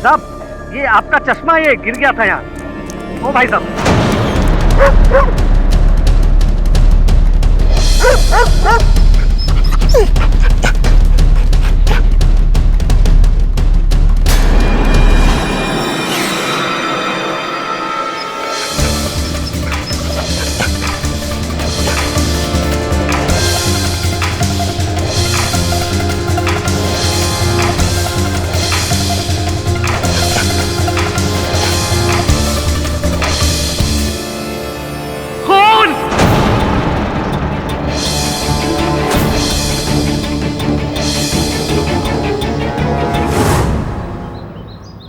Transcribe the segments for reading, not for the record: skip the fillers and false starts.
साहब ये आपका चश्मा ये गिर गया था यहाँ। ओ भाई साहब।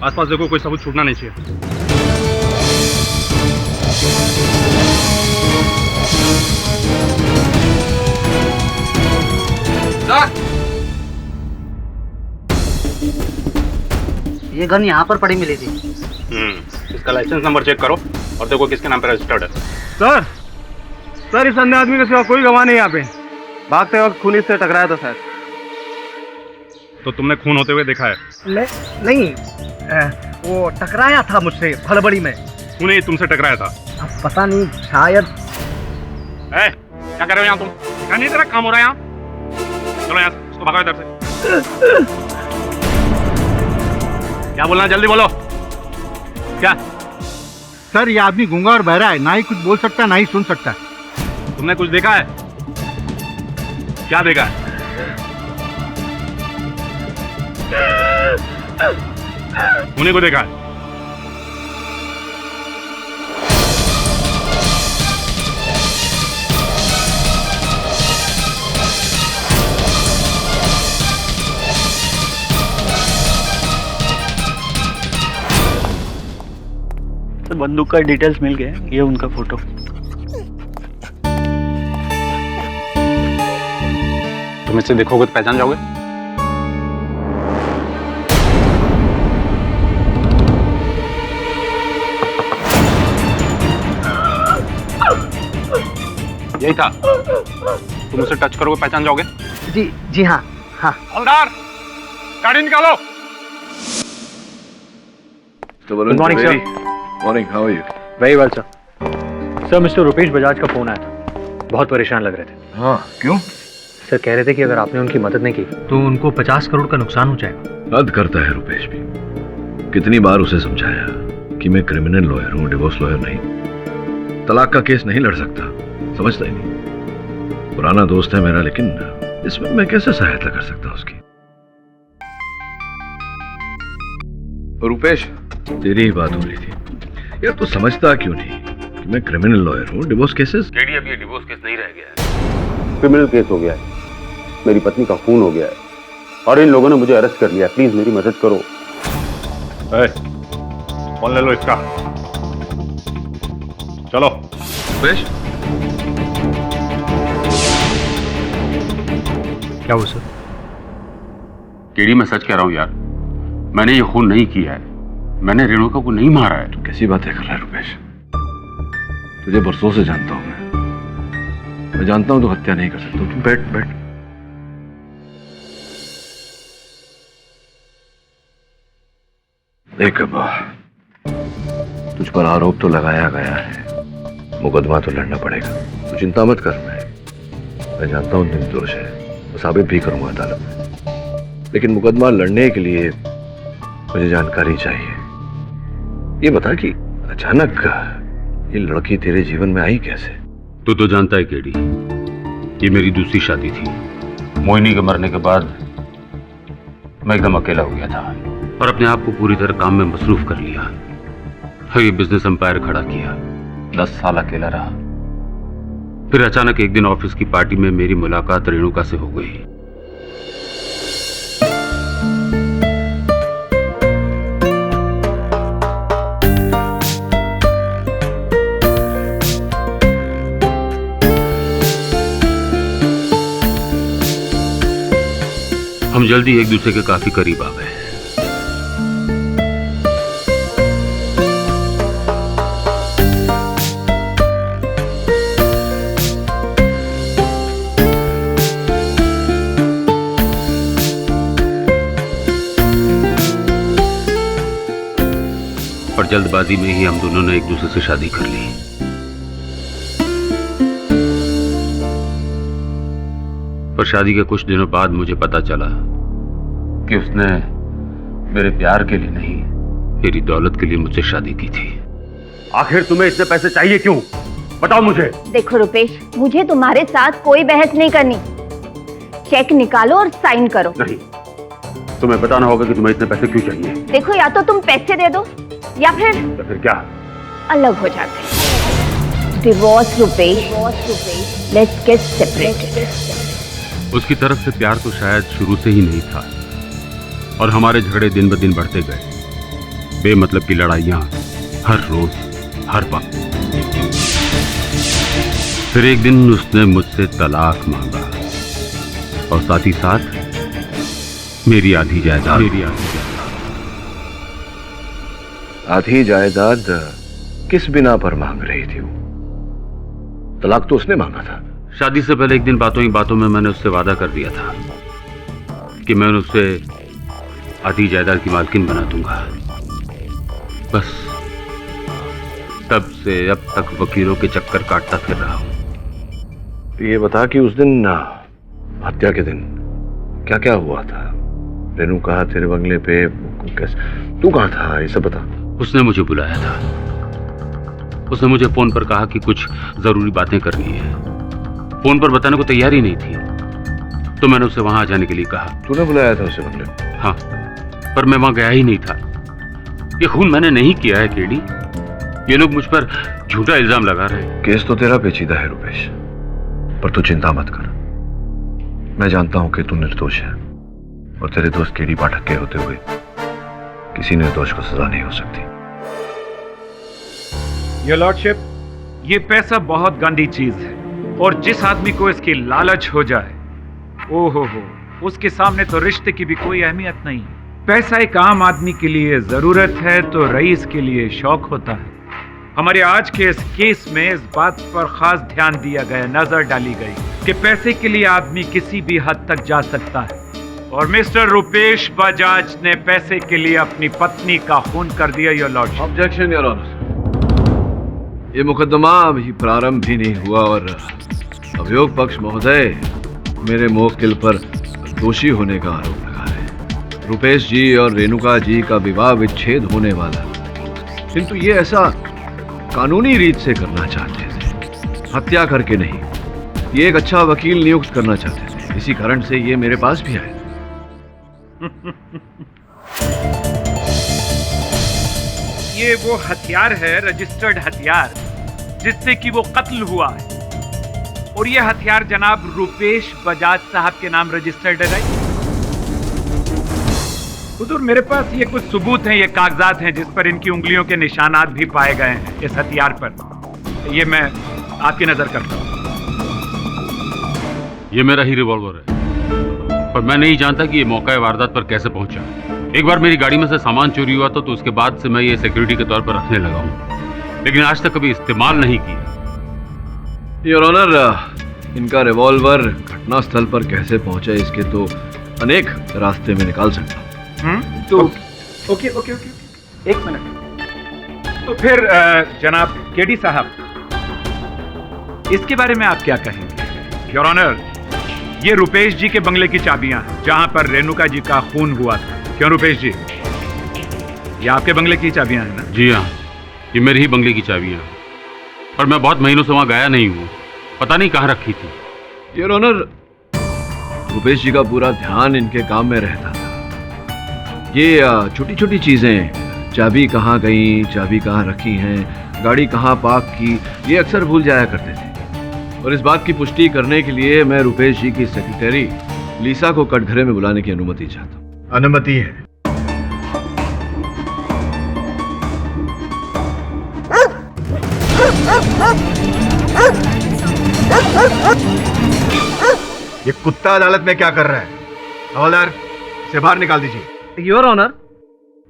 आसपास देखो, कोई सबूत छूटना नहीं चाहिए। ये गन यहाँ पर पड़ी मिली थी। इसका लाइसेंस नंबर चेक करो और देखो किसके नाम पे रजिस्टर्ड है। सर इस अन्य आदमी के सिवा कोई गवाह नहीं यहाँ पे। भागते वक्त खूनी से टकराया था सर। तो तुमने खून होते हुए देखा है? नहीं वो टकराया था मुझसे हड़बड़ी में। तूने तुमसे टकराया था? अब पता नहीं, शायद। क्या कर रहे हो यहाँ तुम? क्या नहीं तेरा काम हो रहा है यहाँ? चलो यहाँ से, इसको भगाओ इधर से। क्या बोलना, जल्दी बोलो। क्या? सर ये आदमी गूंगा और बहरा है, ना ही कुछ बोल सकता है ना ही सुन सकता है। तुमने कुछ देखा है? क्या देखा है? उन्हीं को देखा है? तो बंदूक का डिटेल्स मिल गए, ये उनका फोटो। तुम इससे देखोगे तो पहचान जाओगे? यही था? तुम उसे टच करोगे पहचान जाओगे? जी हाँ। हवलदार, गाड़ी निकालो। Good morning, sir. Morning. How are you? Very well, sir. Sir mister Rupesh Bajaj का फोन आया था, बहुत परेशान लग रहे थे। हाँ, क्यों? सर कह रहे थे कि अगर आपने उनकी मदद नहीं की तो उनको 50 करोड़ का नुकसान हो जाएगा। हद करता है रुपेश भी। कितनी बार उसे समझाया कि मैं क्रिमिनल लॉयर हूँ, डिवोर्स लॉयर नहीं। तलाक का केस नहीं लड़ सकता, समझता ही नहीं। पुराना दोस्त है मेरा, लेकिन इसमें मैं कैसे सहायता कर सकता हूँ उसकी? रुपेश, तेरी ही बात हो रही थी यार, तू समझता क्यों नहीं कि मैं क्रिमिनल लॉयर हूँ? डिवोर्स केसेस केडी, अब ये डिवोर्स केस नहीं रह गया है, क्रिमिनल केस हो गया है। मेरी पत्नी का खून हो गया है और इन लोगों ने मुझे अरेस्ट कर लिया। प्लीज मेरी मदद करो। फोन ले लो इसका, चलो। रुपेश, क्या हुआ सर? केडी, मैं सच कह रहा हूँ यार, मैंने ये खून नहीं किया है। मैंने रेणुका को नहीं मारा है। तू कैसी बातें कर रहा है रुपेश? तुझे बरसों से जानता हूं मैं जानता हूं तू हत्या नहीं कर सकता। तू बैठ। देख, तुझ पर आरोप तो लगाया गया है, मुकदमा तो लड़ना पड़ेगा। तू चिंता मत कर। मैं जानता हूं निर्दोष है, मैं साबित भी करूंगा अदालत में। लेकिन मुकदमा लड़ने के लिए मुझे जानकारी चाहिए। ये बता कि अचानक ये लड़की तेरे जीवन में आई कैसे? तू तो जानता है केडी, ये मेरी दूसरी शादी थी। मोहिनी के मरने के बाद मैं एकदम अकेला हो गया था और अपने आप को पूरी तरह काम में मसरूफ कर लिया। ये बिजनेस एम्पायर खड़ा किया, 10 साल अकेला रहा। फिर अचानक एक दिन ऑफिस की पार्टी में मेरी मुलाकात रेणुका से हो गई। हम जल्दी एक दूसरे के काफी करीब आ गए। पर जल्दबाजी में ही हम दोनों ने एक दूसरे से शादी कर ली। पर शादी के कुछ दिनों बाद मुझे पता चला कि उसने मेरे प्यार के लिए नहीं, मेरी दौलत के लिए मुझसे शादी की थी। आखिर तुम्हें इतने पैसे चाहिए क्यों? बताओ मुझे। देखो रुपेश, मुझे तुम्हारे साथ कोई बहस नहीं करनी। चेक निकालो और साइन करो। नहीं, तुम्हें बताना होगा कि तुम्हें इतने पैसे क्यों चाहिए। देखो, या तो तुम पैसे दे दो या फिर क्या अलग हो जाते हैं। Divorce Rupesh, let's get separated. उसकी तरफ से प्यार तो शायद शुरू से ही नहीं था और हमारे झगड़े दिन ब दिन बढ़ते गए। बेमतलब की लड़ाइयां हर रोज, हर वक्त। फिर एक दिन उसने मुझसे तलाक मांगा और साथ ही साथ मेरी आधी जायदाद। आधी जायदाद किस बिना पर मांग रही थी वो? तलाक तो उसने मांगा था। शादी से पहले एक दिन बातों ही बातों में मैंने उससे वादा कर दिया था कि मैं उसे आधी जायदाद की मालकिन बना दूंगा। बस तब से अब तक वकीलों के चक्कर काटता फिर रहा हूं। ये बता कि उस दिन हत्या के दिन क्या क्या हुआ था? रेनू कहा तेरे बंगले पे, कैसे, तू कहाँ था, ये सब बता। उसने मुझे बुलाया था। उसने मुझे फोन पर कहा कि कुछ जरूरी बातें करनी है। फोन पर बताने को तैयार ही नहीं थी, तो मैंने उसे वहां आ जाने के लिए कहा। तूने बुलाया था उसे बंगले? हाँ, पर मैं वहां गया ही नहीं था। ये खून मैंने नहीं किया है केडी। ये लोग मुझ पर झूठा इल्जाम लगा रहे हैं। केस तो तेरा पेचीदा है रुपेश, पर तू चिंता मत कर। मैं जानता हूं कि तू निर्दोष है और तेरे दोस्त केडी पाठक के होते हुए किसी निर्दोष को सजा नहीं हो सकती। योर लॉर्डशिप, ये पैसा बहुत गंदी चीज है और जिस आदमी को इसकी लालच हो जाए, ओहो हो, उसके सामने तो रिश्ते की भी कोई अहमियत नहीं है। पैसा एक आम आदमी के लिए जरूरत है तो रईस के लिए शौक होता है। हमारे आज के इस केस में इस बात पर खास ध्यान दिया गया, नजर डाली गई कि पैसे के लिए आदमी किसी भी हद तक जा सकता है और मिस्टर रुपेश बजाज ने पैसे के लिए अपनी पत्नी का खून कर दिया। Your lordship. Objection your honour. ये मुकदमा अभी प्रारंभ भी नहीं हुआ और अभियोग पक्ष महोदय मेरे मुवक्किल पर दोषी होने का आरोप लगा रहे हैं। रुपेश जी और रेणुका जी का विवाह विच्छेद होने वाला, किंतु ये ऐसा कानूनी रीत से करना चाहते थे, हत्या करके नहीं। ये एक अच्छा वकील नियुक्त करना चाहते थे, इसी कारण से ये मेरे पास भी आए। ये वो हथियार है, रजिस्टर्ड हथियार, जिससे कि वो कत्ल हुआ है और ये हथियार जनाब रुपेश बजाज साहब के नाम रजिस्टर्ड है। राइट हुजूर, मेरे पास ये कुछ सबूत हैं, ये कागजात हैं जिस पर इनकी उंगलियों के निशानात भी पाए गए हैं इस हथियार पर। ये मैं आपकी नजर करता हूं। ये मेरा ही रिवॉल्वर है, पर मैं नहीं जानता कि ये मौका वारदात पर कैसे पहुंचा। एक बार मेरी गाड़ी में से सामान चोरी हुआ था, तो उसके बाद से मैं ये सिक्योरिटी के तौर पर रखने लगा हूं, लेकिन आज तक कभी इस्तेमाल नहीं किया। योर ऑनर, इनका रिवॉल्वर घटनास्थल पर कैसे पहुंचा इसके तो अनेक रास्ते में निकाल सकता हूं। तो ओके, एक मिनट। तो फिर जनाब केडी साहब, इसके बारे में आप क्या कहेंगे? योर ऑनर, ये रुपेश जी के बंगले की चाबियां हैं जहां पर रेणुका जी का खून हुआ था। क्यों रुपेश जी, ये आपके बंगले की चाबियां हैं ना? जी हाँ, ये मेरे ही बंगले की चाबियां हैं, पर मैं बहुत महीनों से वहां गया नहीं हूँ, पता नहीं कहाँ रखी थी। योर ऑनर, रुपेश जी का पूरा ध्यान इनके काम में रहता था। ये छोटी छोटी चीजें, चाबी कहाँ गई, चाबी कहाँ रखी हैं, गाड़ी कहाँ पार्क की, ये अक्सर भूल जाया करते थे। और इस बात की पुष्टि करने के लिए मैं रुपेश जी की सेक्रेटरी लीसा को कटघरे में बुलाने की अनुमति चाहता हूँ। अनुमति है। ये कुत्ता अदालत में क्या कर रहा है? हवलदार, इसे बाहर निकाल दीजिए। योर ऑनर,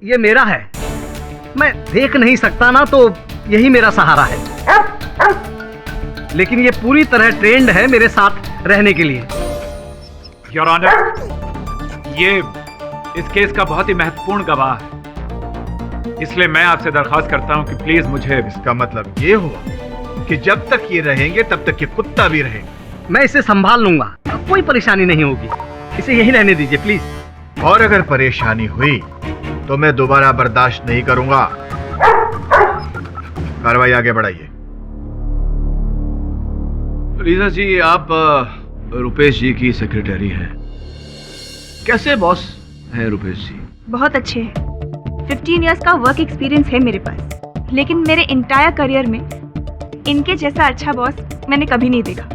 ये मेरा है, मैं देख नहीं सकता ना, तो यही मेरा सहारा है, लेकिन ये पूरी तरह ट्रेंड है मेरे साथ रहने के लिए। योर ऑनर, ये इस केस का बहुत ही महत्वपूर्ण गवाह है। इसलिए मैं आपसे दरख्वास्त करता हूं कि प्लीज मुझे इसका मतलब ये हुआ कि जब तक ये रहेंगे तब तक ये कुत्ता भी रहेगा। मैं इसे संभाल लूंगा, कोई परेशानी नहीं होगी। इसे यही रहने दीजिए प्लीज। और अगर परेशानी हुई तो मैं दोबारा बर्दाश्त नहीं करूंगा। कार्रवाई आगे बढ़ाइए। रीना जी, आप रुपेश जी की सेक्रेटरी हैं। कैसे बॉस हैं रुपेश जी? बहुत अच्छे हैं। 15 इयर्स का वर्क एक्सपीरियंस है मेरे पास, लेकिन मेरे इंटायर करियर में इनके जैसा अच्छा बॉस मैंने कभी नहीं देखा।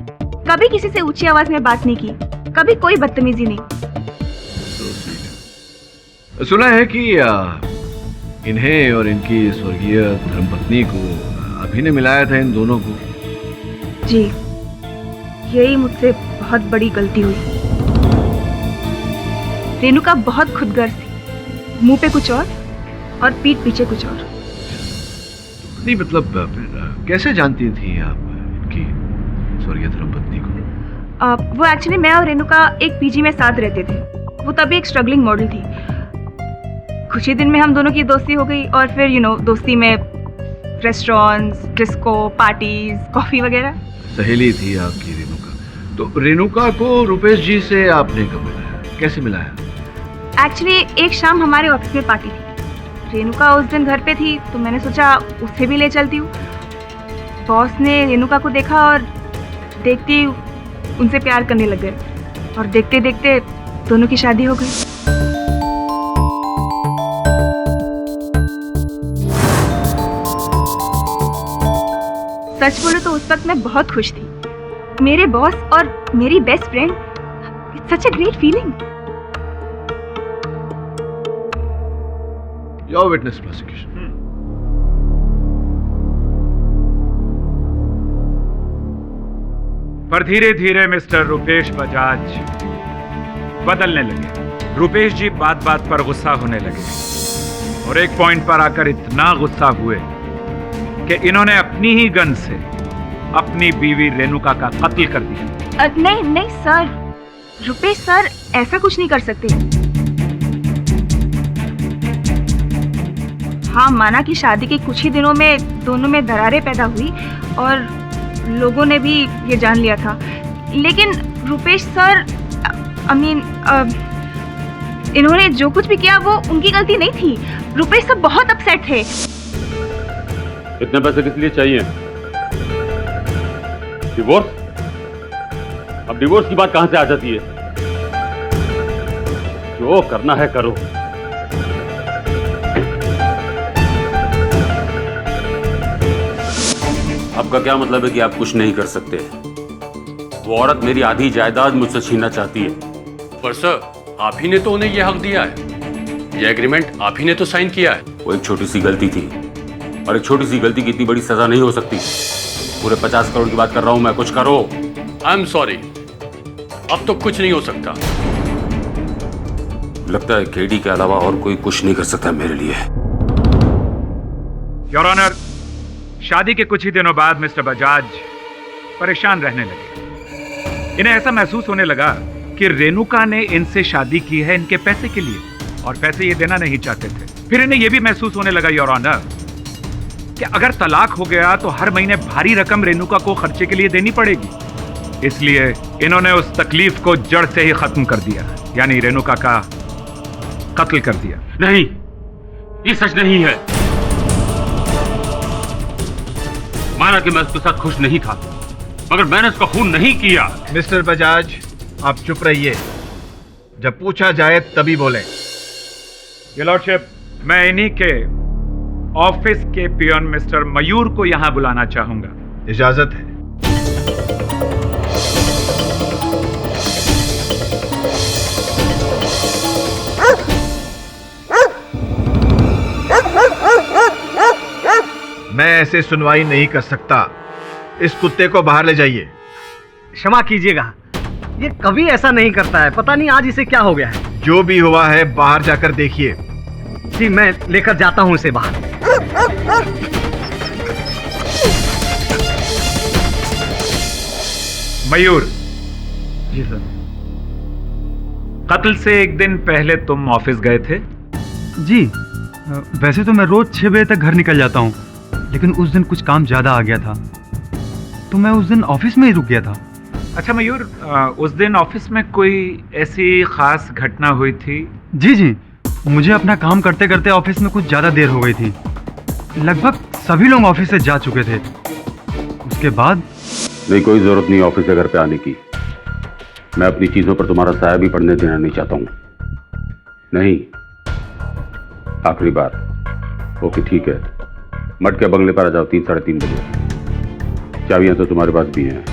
कभी किसी से ऊंची आवाज में बात नहीं की, कभी कोई बदतमीजी नहीं। सुना है कि इन्हें और इनकी स्वर्गीय धर्मपत्नी को अभी ने मिलाया था इन दोनों को। जी, यही मुझसे बहुत बड़ी गलती हुई। रेणुका बहुत खुदगर्ज थी, मुंह पे कुछ और पीठ पीछे कुछ और। नहीं मतलब फिर कैसे जानती थी आप इनकी स्वर्गीय धर्मपत्नी को? वो एक्चुअली मैं और रेणुका एक पीजी में साथ रहते थे। वो तभी एक स्ट्रगलिंग मॉडल थी। कुछ ही दिन में हम दोनों की दोस्ती हो गई और फिर दोस्ती में रेस्टोरेंट्स, डिस्को, पार्टीज, कॉफी वगैरह। सहेली थी आपकी रेणुका। तो रेणुका को रुपेश जी से आपने कब मिलाया, कैसे मिलाया? एक्चुअली एक शाम हमारे ऑफिस में पार्टी थी। रेणुका उस दिन घर पे थी तो मैंने सोचा उसे भी ले चलती हूँ। बॉस ने रेणुका को देखा और देखते ही उनसे प्यार करने लग गए और देखते देखते दोनों की शादी हो गई। सच बोलो तो उस वक्त मैं बहुत खुश थी। मेरे बॉस और मेरी best friend, it's such a great feeling. Your witness prosecution. पर धीरे धीरे मिस्टर रुपेश बजाज बदलने लगे। रुपेश जी बात बात पर गुस्सा होने लगे और एक पॉइंट पर आकर इतना गुस्सा हुए कि इन्होंने अपनी ही गन से अपनी बीवी रेणुका का कत्ल कर दिया। नहीं नहीं सर, रुपेश सर ऐसा कुछ नहीं कर सकते। हाँ, माना कि शादी के कुछ ही दिनों में दोनों में दरारें पैदा हुई और लोगों ने भी ये जान लिया था, लेकिन रुपेश सर इन्होंने जो कुछ भी किया वो उनकी गलती नहीं थी। रुपेश सर बहुत अपसेट थे। इतने पैसे किस लिए चाहिए? डिवोर्स? अब डिवोर्स की बात कहां से आ जाती है? जो करना है करो। आपका क्या मतलब है कि आप कुछ नहीं कर सकते? वो औरत मेरी आधी जायदाद मुझसे छीनना चाहती है। पर सर, आप ही ने तो उन्हें यह हक दिया है। यह एग्रीमेंट आप ही ने तो साइन किया है। वो एक छोटी सी गलती थी और एक छोटी सी गलती की इतनी बड़ी सजा नहीं हो सकती। पूरे 50 करोड़ की बात कर रहा हूं मैं, कुछ करो। आई एम सॉरी, अब तो कुछ नहीं हो सकता। लगता है केडी के अलावा और कोई कुछ नहीं कर सकता मेरे लिए। योर ऑनर, शादी के कुछ ही दिनों बाद मिस्टर बजाज परेशान रहने लगे। इन्हें ऐसा महसूस होने लगा कि रेणुका ने इनसे शादी की है इनके पैसे के लिए और पैसे ये देना नहीं चाहते थे। फिर इन्हें यह भी महसूस होने लगा योर ऑनर कि अगर तलाक हो गया तो हर महीने भारी रकम रेणुका को खर्चे के लिए देनी पड़ेगी। इसलिए इन्होंने उस तकलीफ को जड़ से ही खत्म कर दिया, यानी रेणुका का कत्ल कर दिया। नहीं, ये सच नहीं है। माना कि मैं उसके साथ खुश नहीं था, मगर मैंने उसका खून नहीं किया। मिस्टर बजाज, आप चुप रहिए। जब पूछा जाए तभी बोले। योर लॉर्डशिप, मैं इन्हीं के ऑफिस के पियन मिस्टर मयूर को यहां बुलाना चाहूंगा। इजाजत है। मैं ऐसे सुनवाई नहीं कर सकता। इस कुत्ते को बाहर ले जाइए। क्षमा कीजिएगा, ये कभी ऐसा नहीं करता है। पता नहीं आज इसे क्या हो गया है। जो भी हुआ है बाहर जाकर देखिए। जी, मैं लेकर जाता हूं इसे बाहर। मयूर। जी सर। कत्ल से एक दिन पहले तुम ऑफिस गए थे? जी। वैसे तो मैं रोज 6 बजे तक घर निकल जाता हूँ, लेकिन उस दिन कुछ काम ज्यादा आ गया था तो मैं उस दिन ऑफिस में ही रुक गया था। अच्छा मयूर, उस दिन ऑफिस में कोई ऐसी खास घटना हुई थी? जी, मुझे अपना काम करते करते ऑफिस में कुछ ज्यादा देर हो गई थी। लगभग सभी लोग ऑफिस से जा चुके थे। उसके बाद नहीं, कोई जरूरत नहीं ऑफिस से घर पे आने की। मैं अपनी चीजों पर तुम्हारा साया भी पड़ने देना नहीं चाहता हूं। नहीं, आखिरी बार। ओके ठीक है, मट के बंगले पर आ जाओ 3 साढ़े 3 बजे। चाबियां तो तुम्हारे पास भी हैं।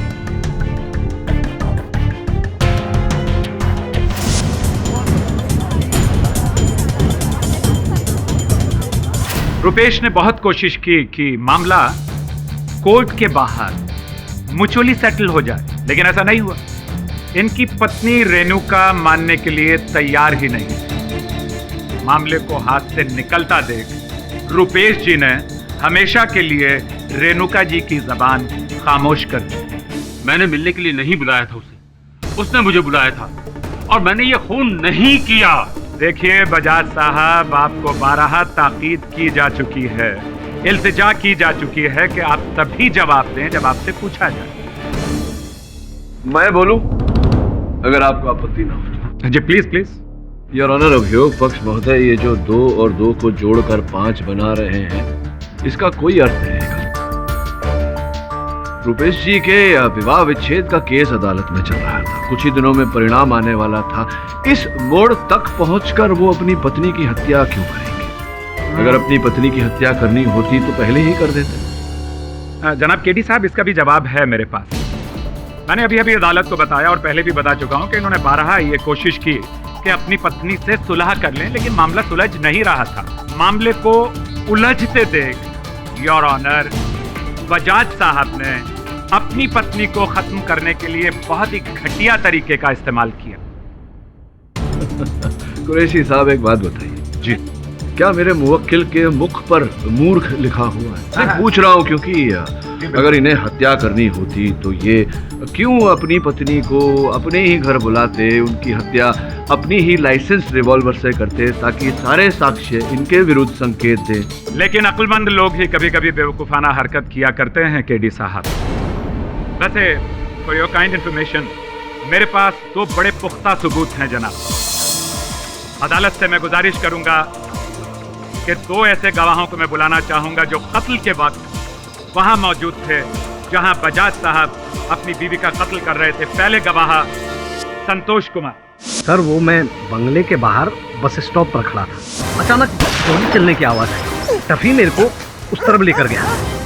रुपेश ने बहुत कोशिश की कि मामला कोर्ट के बाहर म्यूचुअली सेटल हो जाए, लेकिन ऐसा नहीं हुआ। इनकी पत्नी रेणुका मानने के लिए तैयार ही नहीं। मामले को हाथ से निकलता देख रुपेश जी ने हमेशा के लिए रेणुका जी की जबान खामोश कर दी। मैंने मिलने के लिए नहीं बुलाया था उसे, उसने मुझे बुलाया था और मैंने ये खून नहीं किया। देखिए बजाज साहब, आपको 12 ताकीद की जा चुकी है, इल्तिजा की जा चुकी है कि आप तभी जवाब दें जब आपसे पूछा जाए। मैं बोलूं अगर आपको आपत्ति ना हो। जी प्लीज प्लीज। योर ऑनर, अभियोग पक्ष महोदय, ये जो 2 और 2 को जोड़कर 5 बना रहे हैं, इसका कोई अर्थ नहीं है। रुपेश जी के विवाह विच्छेद का केस अदालत में चल रहा था, कुछ ही दिनों में परिणाम आने वाला था। इस मोड़ तक पहुंचकर वो अपनी पत्नी की हत्या क्यों करेंगे? अगर अपनी पत्नी की हत्या करनी होती तो पहले ही कर देते। जनाब केडी साहब, इसका भी जवाब है मेरे पास। मैंने अभी अभी अदालत को बताया और पहले भी बता चुका हूं कि इन्होंने 12 ये कोशिश की कि अपनी पत्नी से सुलह कर लें, लेकिन मामला सुलझ नहीं रहा था। मामले को उलझते देख योर ऑनर, बजाज साहब ने अपनी पत्नी को खत्म करने के लिए बहुत ही घटिया तरीके का इस्तेमाल किया। कुरैशी साहब, एक बात बताइए जी। क्या मेरे मुवक्किल के मुख पर मूर्ख लिखा हुआ है? मैं पूछ रहा हूँ क्योंकि अगर इन्हें हत्या करनी होती तो ये क्यों अपनी पत्नी को अपने ही घर बुलाते, उनकी हत्या अपनी ही लाइसेंस रिवॉल्वर से करते, ताकि सारे साक्ष्य इनके विरुद्ध संकेत दें। लेकिन अक्लमंद लोग ही कभी कभी बेवकूफाना हरकत किया करते हैं केडी साहब। वैसे फॉर योर काइंड इंफॉर्मेशन, मेरे पास 2 बड़े पुख्ता सबूत हैं जनाब। अदालत से मैं गुजारिश करूंगा कि 2 ऐसे गवाहों को मैं बुलाना चाहूंगा जो कत्ल के वक्त वहां मौजूद थे जहां बजाज साहब अपनी बीवी का कत्ल कर रहे थे। पहले गवाह संतोष कुमार। सर, वो मैं बंगले के बाहर बस स्टॉप पर खड़ा था। अचानक गोली चलने की आवाज आई। टफी मेरे को उस तरफ लेकर गया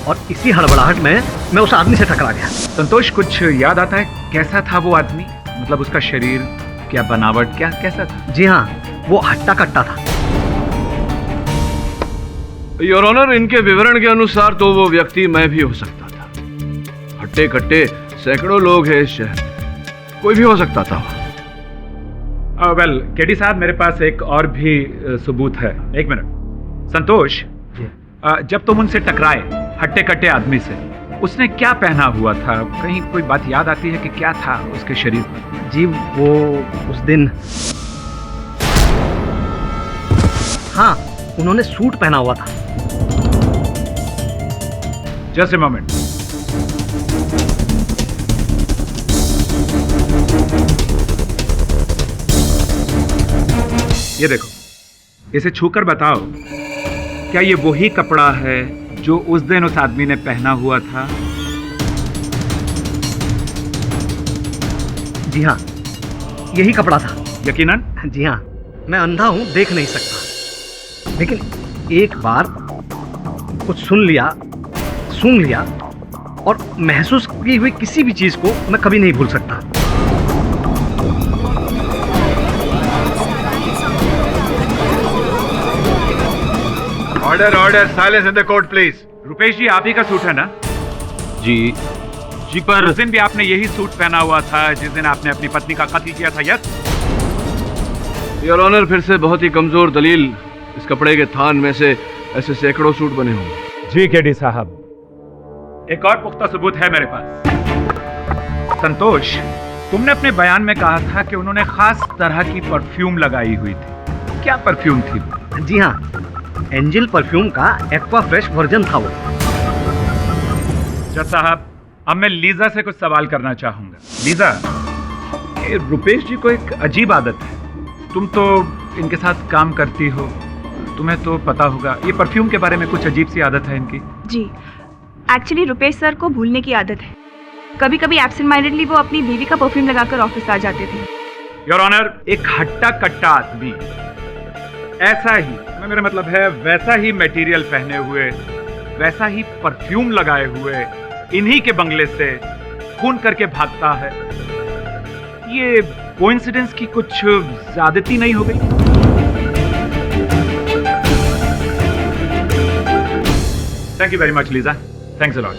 और इसी हड़बड़ाहट में मैं उस आदमी से टकरा गया। संतोष, कुछ याद आता है कैसा था वो आदमी? मतलब उसका शरीर, क्या बनावट, क्या कैसा था? जी हाँ, वो हट्टा कट्टा था। योर ऑनर, इनके विवरण के अनुसार तो वो व्यक्ति मैं भी हो सकता था। हट्टे कट्टे सैकड़ों लोग हैं इस शहर, कोई भी हो सकता था। वेल केडी साहब, मेरे पास एक और भी सबूत है। एक मिनट। संतोष, जब तुम उनसे टकराए हट्टे कट्टे आदमी से, उसने क्या पहना हुआ था? कहीं कोई बात याद आती है कि क्या था उसके शरीर पर? जी, वो उस दिन, हाँ, उन्होंने सूट पहना हुआ था। Just a moment. ये देखो, इसे छूकर बताओ, क्या ये वही कपड़ा है जो उस दिन उस आदमी ने पहना हुआ था? जी हाँ, यही कपड़ा था। यकीनन? जी हाँ, मैं अंधा हूं, देख नहीं सकता, लेकिन एक बार कुछ सुन लिया, सूंघ लिया और महसूस की हुई किसी भी चीज को मैं कभी नहीं भूल सकता। Order order, silence in the court please. Rupesh ji, आप ही का सूट है ना? जी पर उस दिन भी आपने यही सूट पहना हुआ था जिस दिन आपने अपनी पत्नी का कत्ल किया था? यस योर ऑनर, फिर से बहुत ही कमजोर दलील। इस कपड़े के थान में से ऐसे सैकड़ों सूट बने होंगे। जी केडी साहब, एक और पुख्ता सबूत है मेरे पास। संतोष, तुमने अपने बयान में कहा था कि उन्होंने खास तरह की परफ्यूम लगाई हुई थी। क्या परफ्यूम थी? जी हाँ, एंजल परफ्यूम का एक्वा फ्रेश वर्जन था वो। जज साहब, अब मैं लीजा से कुछ सवाल करना चाहूंगा। लीजा, ये रुपेश जी को एक अजीब आदत है, तुम तो इनके साथ काम करती हो, तुम्हें तो पता होगा ये परफ्यूम के बारे में कुछ अजीब सी आदत है इनकी। जी, एक्चुअली रुपेश सर को भूलने की आदत है। कभी कभी एब्सेंट माइंडेडली वो अपनी बीवी का परफ्यूम लगाकर ऑफिस आ जाते थे। योर ऑनर, एक हट्टा कट्टा आदमी ऐसा ही, मेरा मतलब है वैसा ही मटेरियल पहने हुए, वैसा ही परफ्यूम लगाए हुए इन्हीं के बंगले से खून करके भागता है। ये कोइंसिडेंस की कुछ ज्यादती नहीं हो गई? Thank you very much Lisa, thanks a lot.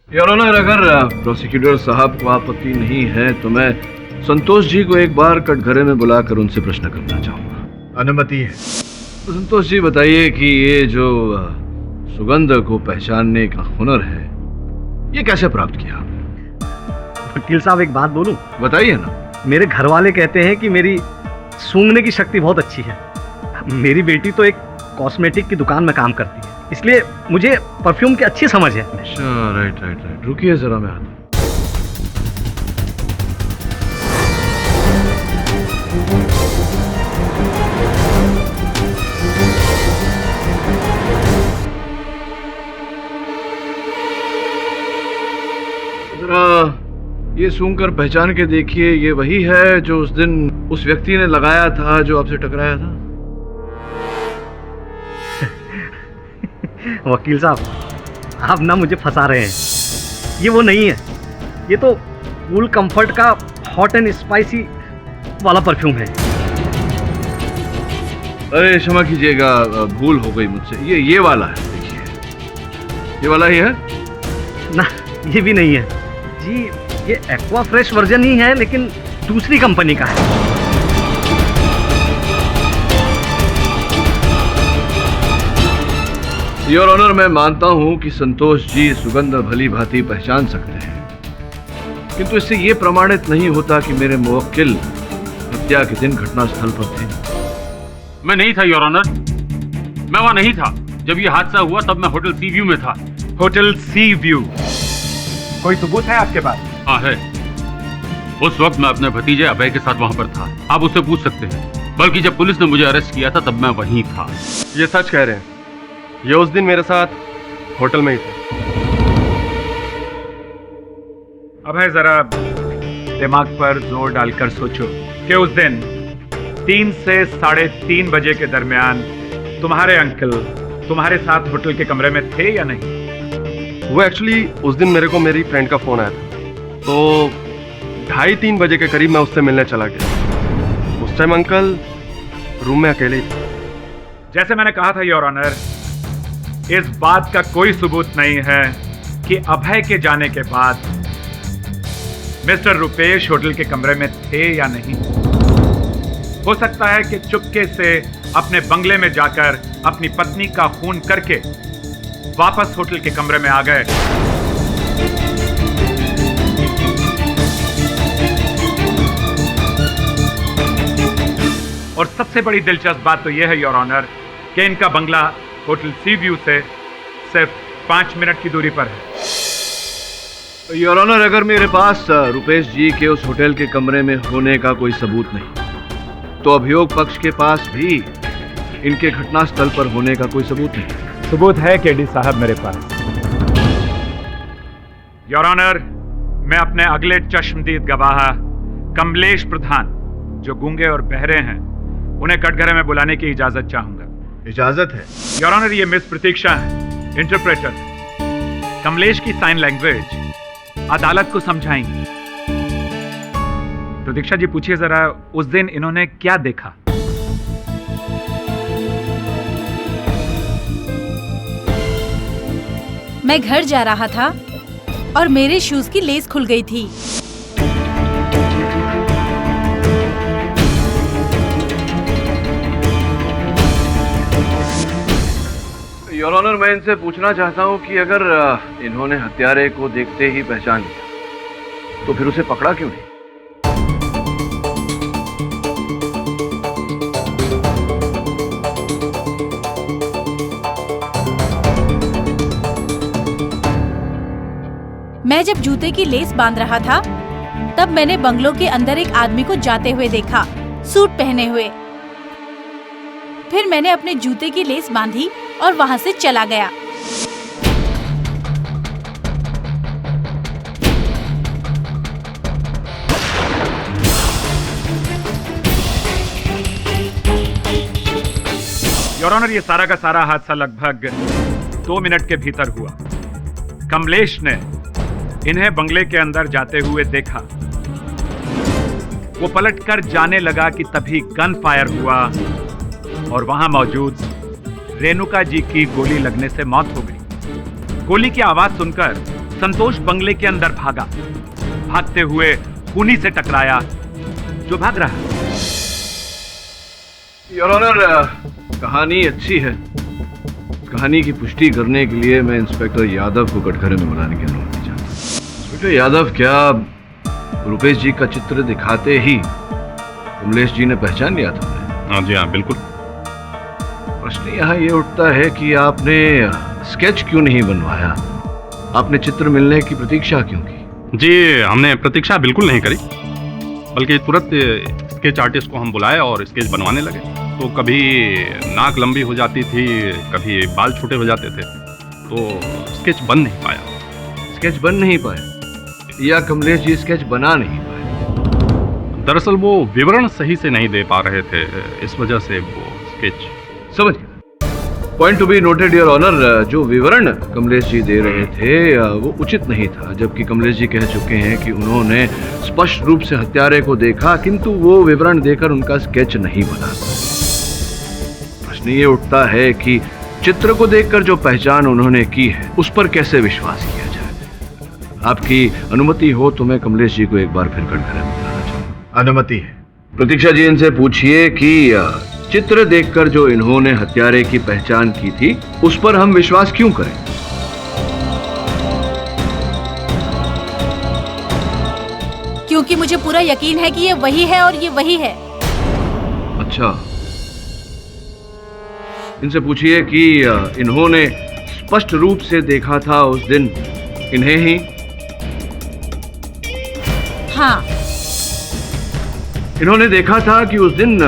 Your honour, अगर प्रोसिक्यूटर साहब को आपत्ति नहीं है तो मैं संतोष जी को एक बार कटघरे में बुलाकर उनसे प्रश्न करना चाहूंगा। अनुमति है। तो संतोष जी बताइए कि ये जो सुगंध को पहचानने का हुनर है, ये कैसे प्राप्त किया? वकील साहब एक बात बोलूं? बताइए ना। मेरे घर वाले कहते हैं कि मेरी सूंघने की शक्ति बहुत अच्छी है। मेरी बेटी तो एक कॉस्मेटिक की दुकान में काम करती है, इसलिए मुझे परफ्यूम की अच्छी समझ है। अच्छा, राइट राइट राइट, रुकिए जरा, मैं आता हूं। ये सूंघकर पहचान के देखिए, ये वही है जो उस दिन उस व्यक्ति ने लगाया था जो आपसे टकराया था? वकील साहब, आप ना मुझे फंसा रहे हैं। ये वो नहीं है, ये तो कूल कंफर्ट का हॉट एंड स्पाइसी वाला परफ्यूम है। अरे क्षमा कीजिएगा, भूल हो गई मुझसे। ये वाला है, देखिए, ये वाला ही है ना? ये भी नहीं है जी, ये एक्वा फ्रेश वर्जन ही है, लेकिन दूसरी कंपनी का है। योर ऑनर, मैं मानता हूं कि संतोष जी सुगंध भली भांति पहचान सकते हैं, किंतु इससे यह प्रमाणित नहीं होता कि मेरे मुवक्किल हत्या के दिन घटनास्थल पर थे। मैं नहीं था योर ऑनर, मैं वहां नहीं था। जब ये हादसा हुआ तब मैं होटल सी व्यू में था। होटल सी व्यू? कोई सबूत है आपके पास? हाँ है। उस वक्त मैं अपने भतीजे अभय के साथ वहां पर था, आप उससे पूछ सकते हैं। बल्कि जब पुलिस ने मुझे अरेस्ट किया था तब मैं वहीं था। ये सच कह रहे हैं, ये उस दिन मेरे साथ होटल में ही थे। अभय, जरा दिमाग पर जोर डालकर सोचो कि उस दिन 3 से 3:30 बजे के दरमियान तुम्हारे अंकल तुम्हारे साथ होटल के कमरे में थे या नहीं? वो एक्चुअली उस दिन मेरे को मेरी फ्रेंड का फोन आया था, तो 2:30-3 बजे के करीब मैं उससे मिलने चला गया। उस टाइम अंकल रूम में अकेले ही थे। जैसे मैंने कहा था योर ऑनर, इस बात का कोई सबूत नहीं है कि अभय के जाने के बाद मिस्टर रुपेश होटल के कमरे में थे या नहीं। हो सकता है कि चुपके से अपने बंगले में जाकर अपनी पत्नी का खून करके वापस होटल के कमरे में आ गए। और सबसे बड़ी दिलचस्प बात तो यह है योर ऑनर कि इनका बंगला होटल सी व्यू से सिर्फ 5 मिनट की दूरी पर है। योर ऑनर, अगर मेरे पास रुपेश जी के उस होटल के कमरे में होने का कोई सबूत नहीं, तो अभियोग पक्ष के पास भी इनके घटनास्थल पर होने का कोई सबूत नहीं। सबूत है केडी साहब मेरे पास। योर ऑनर, मैं अपने अगले चश्मदीद गवाह कमलेश प्रधान, जो गूंगे और बहरे हैं, उन्हें कटघरे में बुलाने की इजाजत चाहूंगा। इजाजत है? योर ऑनर, ये मिस प्रतीक्षा है, इंटरप्रेटर है। कमलेश की साइन लैंग्वेज अदालत को समझाएंगी। प्रतीक्षा जी, पूछिए जरा, उस दिन इन्होंने क्या देखा? मैं घर जा रहा था और मेरे शूज की लेस खुल गई थी। योर ऑनर, मैं इनसे पूछना चाहता हूं कि अगर इन्होंने हत्यारे को देखते ही पहचान लिया तो फिर उसे पकड़ा क्यों नहीं? मैं जब जूते की लेस बांध रहा था तब मैंने बंगलों के अंदर एक आदमी को जाते हुए देखा, सूट पहने हुए। फिर मैंने अपने जूते की लेस बांधी और वहाँ से चला गया। योर ऑनर, ये सारा का सारा हादसा लगभग 2 मिनट के भीतर हुआ। कमलेश ने इन्हें बंगले के अंदर जाते हुए देखा। वो पलटकर जाने लगा कि तभी गन फायर हुआ और वहां मौजूद रेणुका जी की गोली लगने से मौत हो गई। गोली की आवाज सुनकर संतोष बंगले के अंदर भागा। भागते हुए खूनी से टकराया जो भाग रहा। योर ऑनर, कहानी अच्छी है। कहानी की पुष्टि करने के लिए मैं इंस्पेक्टर यादव को कटघरे में बुलाने की अनुमति चाहता हूं। इंस्पेक्टर यादव, क्या रुपेश जी का चित्र दिखाते ही कमलेश जी ने पहचान लिया था? हाँ जी, हाँ बिल्कुल। प्रश्न यहाँ ये उठता है कि आपने स्केच क्यों नहीं बनवाया? आपने चित्र मिलने की प्रतीक्षा क्यों की? जी, हमने प्रतीक्षा बिल्कुल नहीं करी, बल्कि तुरंत स्केच आर्टिस्ट को हम बुलाए और स्केच बनवाने लगे। तो कभी नाक लंबी हो जाती थी, कभी बाल छोटे हो जाते थे, तो स्केच बन नहीं पाया। स्केच बन नहीं पाया या कमलेश जी स्केच बना नहीं पाए? दरअसल वो विवरण सही से नहीं दे पा रहे थे, इस वजह से वो स्केच। समझ गया। Point to be noted your honour, जो विवरण कमलेश जी दे रहे थे वो उचित नहीं था, जबकि कमलेश जी कह चुके हैं कि उन्होंने स्पष्ट रूप से हत्यारे को देखा, किंतु वो विवरण देकर उनका स्केच नहीं बना। प्रश्न ये उठता है कि चित्र को देखकर जो पहचान उन्होंने की है उस पर कैसे विश्वास किया जाए? आपकी अनुमति हो तो मैं कमलेश जी को एक बार फिर कटघरे में बुलाना चाहूंगा। अनुमति है। प्रतीक्षा जी, इनसे पूछिए कि चित्र देखकर जो इन्होंने हत्यारे की पहचान की थी उस पर हम विश्वास क्यों करें? क्योंकि मुझे पूरा यकीन है कि ये वही है और ये वही है। अच्छा, इनसे पूछिए कि इन्होंने स्पष्ट रूप से देखा था उस दिन इन्हें ही? हाँ। इन्होंने देखा था कि उस दिन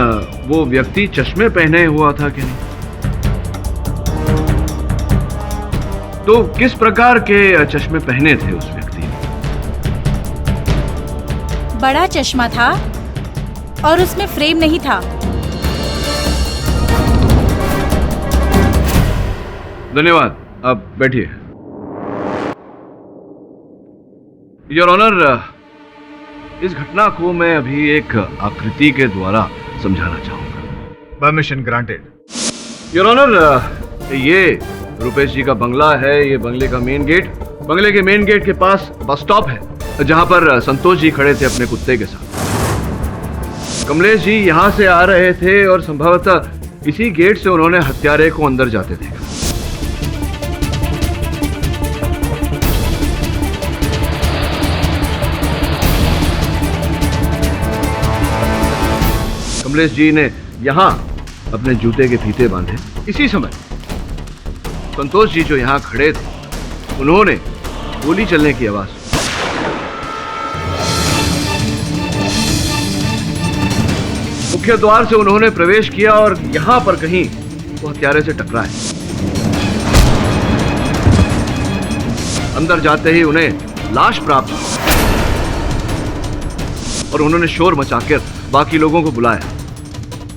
वो व्यक्ति चश्मे पहने हुआ था कि नहीं? तो किस प्रकार के चश्मे पहने थे उस व्यक्ति ने? बड़ा चश्मा था और उसमें फ्रेम नहीं था। धन्यवाद, आप बैठिए। योर ऑनर, इस घटना को मैं अभी एक आकृति के द्वारा समझाना चाहूंगा। Permission granted. योर ऑनर, ये रुपेश जी का बंगला है। ये बंगले का मेन गेट, बंगले के मेन गेट के पास बस स्टॉप है जहां पर संतोष जी खड़े थे अपने कुत्ते के साथ। कमलेश जी यहां से आ रहे थे और संभवतः इसी गेट से उन्होंने हत्यारे को अंदर जाते देखा। कमलेश जी ने यहां अपने जूते के फीते बांधे। इसी समय संतोष जी जो यहां खड़े थे उन्होंने गोली चलने की आवाज सुनी। मुख्य द्वार से उन्होंने प्रवेश किया और यहां पर कहीं वो हत्यारे से टकराए। अंदर जाते ही उन्हें लाश प्राप्त हुई और उन्होंने शोर मचाकर बाकी लोगों को बुलाया।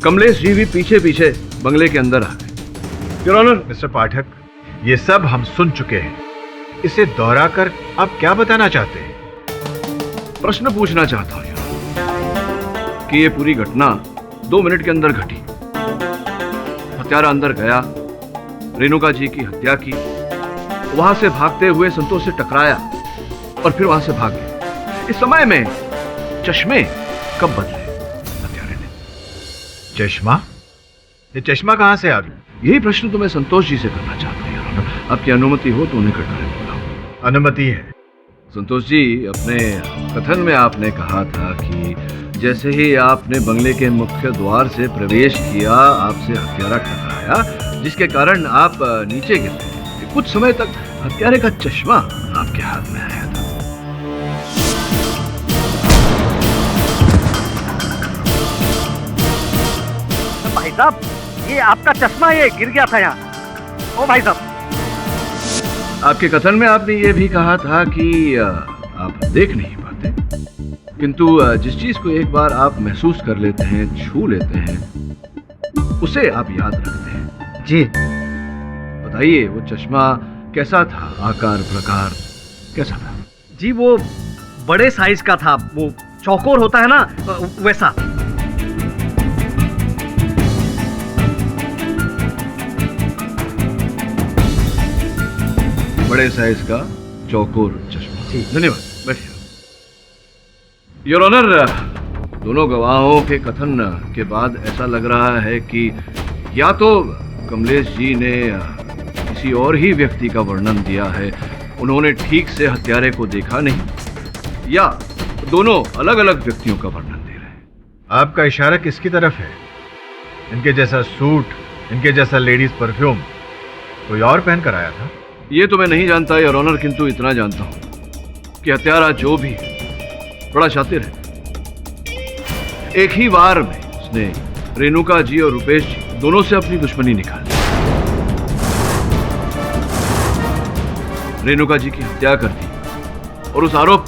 कमलेश जी भी पीछे पीछे बंगले के अंदर आ गए। Your honour. मिस्टर पाठक, ये सब हम सुन चुके हैं। इसे दोहराकर आप क्या बताना चाहते हैं? प्रश्न पूछना चाहता हूं कि ये पूरी घटना 2 मिनट के अंदर घटी। हत्यारा अंदर गया, रेणुका जी की हत्या की, वहां से भागते हुए संतोष से टकराया और फिर वहां से भाग गया। इस समय में चश्मे कब बदले हत्यारे ने? चश्मा? ये चश्मा कहां से आ गया? यही प्रश्न तो मैं संतोष जी से करना चाहता हूँ। आपकी अनुमति हो तो उन्हें कटघरे में बुलाऊं। अनुमति है। संतोष जी, अपने कथन में आपने कहा था कि जैसे ही आपने बंगले के मुख्य द्वार से प्रवेश किया आपसे हत्यारा टकराया, जिसके कारण आप नीचे गिर गए। कुछ समय तक हत्यारे का चश्मा आपके हाथ में आया था। साहब, ये आपका चश्मा ये गिर गया था यहाँ। ओ भाई साहब, आपके कथन में आपने ये भी कहा था कि आप देख नहीं पाते, किंतु जिस चीज को एक बार आप महसूस कर लेते हैं, छू लेते हैं, उसे आप याद रखते हैं। जी बताइए, वो चश्मा कैसा था? आकार प्रकार कैसा था? जी, वो बड़े साइज का था, वो चौकोर होता है ना, वैसा। बड़े साइज का चौकोर चश्मा। जी धन्यवाद, बैठिए। योर ऑनर, दोनों गवाहों के कथन के बाद ऐसा लग रहा है कि या तो कमलेश जी ने किसी और ही व्यक्ति का वर्णन दिया है, उन्होंने ठीक से हत्यारे को देखा नहीं, या दोनों अलग अलग व्यक्तियों का वर्णन दे रहे हैं। आपका इशारा किसकी तरफ है? इनके जैसा सूट, इनके जैसा लेडीज परफ्यूम कोई और पहन कर आया था? ये तो मैं नहीं जानता योर ऑनर, किंतु इतना जानता हूं कि हत्यारा जो भी है बड़ा शातिर है। एक ही बार में उसने रेणुका जी और रुपेश जी दोनों से अपनी दुश्मनी निकाली, रेणुका जी की हत्या कर दी और उस आरोप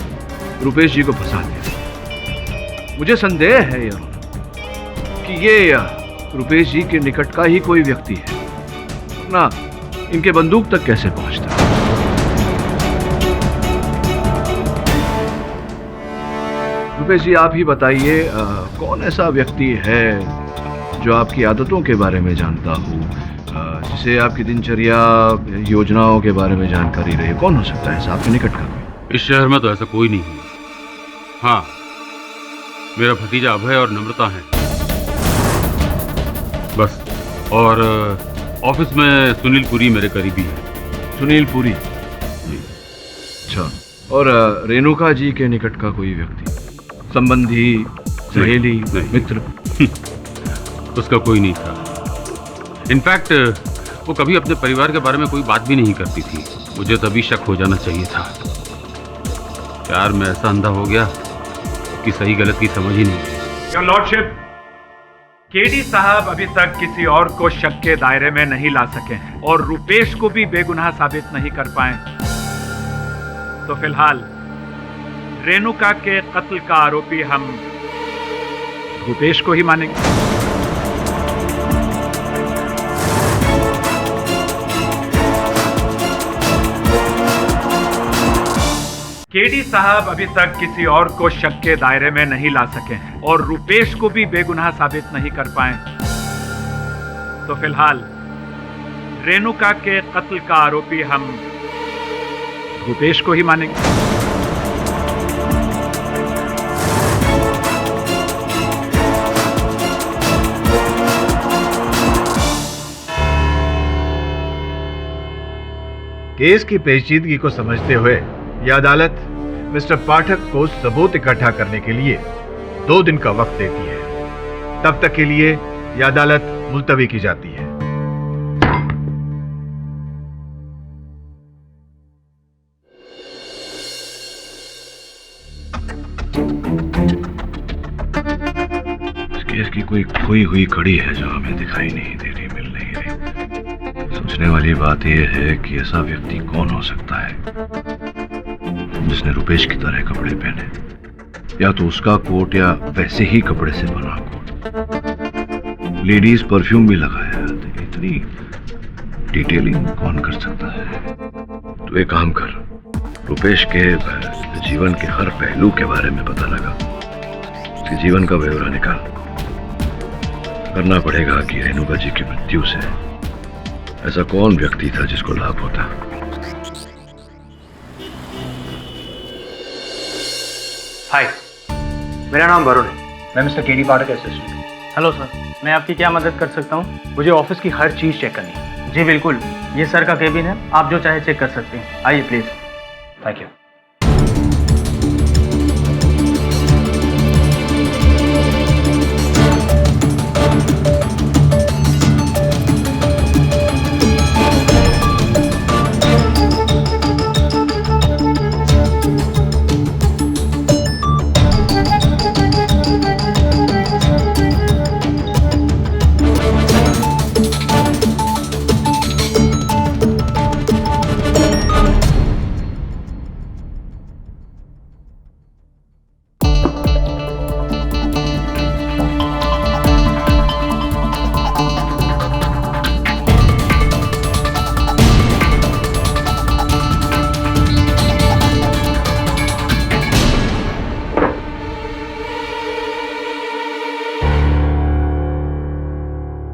रुपेश जी को फंसा दिया। मुझे संदेह है योर ऑनर कि ये रुपेश जी के निकट का ही कोई व्यक्ति है, ना इनके बंदूक तक कैसे पहुंचता। रुपेश जी, आप ही बताइए, कौन ऐसा व्यक्ति है जो आपकी आदतों के बारे में जानता हो, जिसे आपकी दिनचर्या योजनाओं के बारे में जानकारी रहे? कौन हो सकता है ऐसा आपके निकट का कोई? इस शहर में तो ऐसा कोई नहीं है। हाँ, मेरा भतीजा अभय और नम्रता है बस। और ऑफिस में सुनील पुरी मेरे करीबी है। सुनील पुरी जी, अच्छा। और रेणुका जी के निकट का कोई व्यक्ति, संबंधी, सहेली, मित्र? उसका कोई नहीं था। इनफैक्ट वो कभी अपने परिवार के बारे में कोई बात भी नहीं करती थी। मुझे तभी शक हो जाना चाहिए था। प्यार में ऐसा अंधा हो गया कि सही गलत की समझ ही नहीं। योर लॉर्डशिप, केडी साहब अभी तक किसी और को शक के दायरे में नहीं ला सके हैं और रुपेश को भी बेगुनाह साबित नहीं कर पाए। तो फिलहाल रेणुका के कत्ल का आरोपी हम रुपेश को ही मानेंगे। केडी साहब अभी तक किसी और को शक के दायरे में नहीं ला सके हैं और रुपेश को भी बेगुनाह साबित नहीं कर पाए। तो फिलहाल रेणुका के कत्ल का आरोपी हम रुपेश को ही मानेंगे। केस की पेचीदगी को समझते हुए यह अदालत मिस्टर पाठक को सबूत इकट्ठा करने के लिए 2 दिन का वक्त देती है। तब तक के लिए यह अदालत मुलतवी की जाती है। इस केस की कोई खोई हुई कड़ी है जो हमें दिखाई नहीं दे रही, मिल नहीं रही। सोचने वाली बात यह है कि ऐसा व्यक्ति कौन हो सकता है जिसने रुपेश की तरह कपड़े पहने, या तो उसका कोट या वैसे ही कपड़े से बना कोट, लेडीज परफ्यूम भी लगाया। इतनी डिटेलिंग कौन कर सकता है? तो एक काम कर, रुपेश के जीवन के हर पहलू के बारे में पता लगा, उसके जीवन का ब्यौरा निकाल। करना पड़ेगा कि रेणुका जी की मृत्यु से ऐसा कौन व्यक्ति था जिसको लाभ होता। हाय, मेरा नाम वरुण है। मैं मिस्टर केडी पाठक असिस्टेंट। हेलो सर, मैं आपकी क्या मदद कर सकता हूँ? मुझे ऑफिस की हर चीज़ चेक करनी है। जी बिल्कुल, ये सर का केबिन है, आप जो चाहे चेक कर सकते हैं। आइए प्लीज़। Thank you.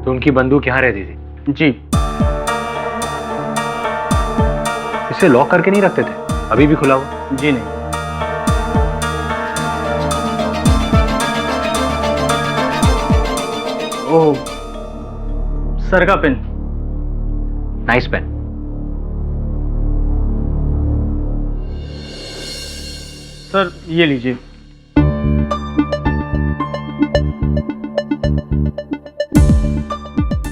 तो उनकी बंदूक यहाँ रहती थी? जी। इसे लॉक करके नहीं रखते थे? अभी भी खुला हुआ? जी नहीं। ओह, सर का पेन। Nice pen. सर ये लीजिए।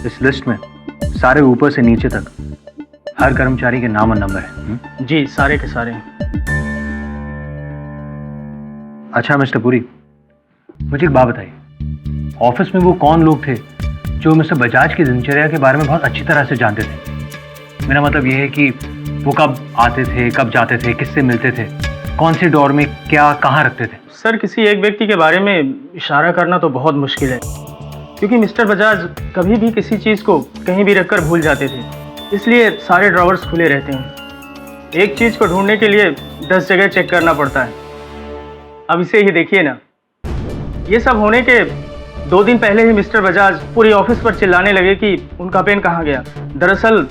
इस लिस्ट में सारे ऊपर से नीचे तक हर कर्मचारी के नाम और नंबर है। जी, सारे के सारे। अच्छा मिस्टर पुरी, मुझे एक बात बताइए, ऑफिस में वो कौन लोग थे जो मिस्टर बजाज की दिनचर्या के बारे में बहुत अच्छी तरह से जानते थे? मेरा मतलब ये है कि वो कब आते थे, कब जाते थे, किससे मिलते थे, कौन से डोर में क्या कहाँ रखते थे? सर, किसी एक व्यक्ति के बारे में इशारा करना तो बहुत मुश्किल है, क्योंकि मिस्टर बजाज कभी भी किसी चीज़ को कहीं भी रखकर भूल जाते थे, इसलिए सारे ड्रॉवर्स खुले रहते हैं। एक चीज़ को ढूंढने के लिए 10 जगह चेक करना पड़ता है। अब इसे ही देखिए ना, ये सब होने के 2 दिन पहले ही मिस्टर बजाज पूरी ऑफिस पर चिल्लाने लगे कि उनका पेन कहाँ गया। दरअसल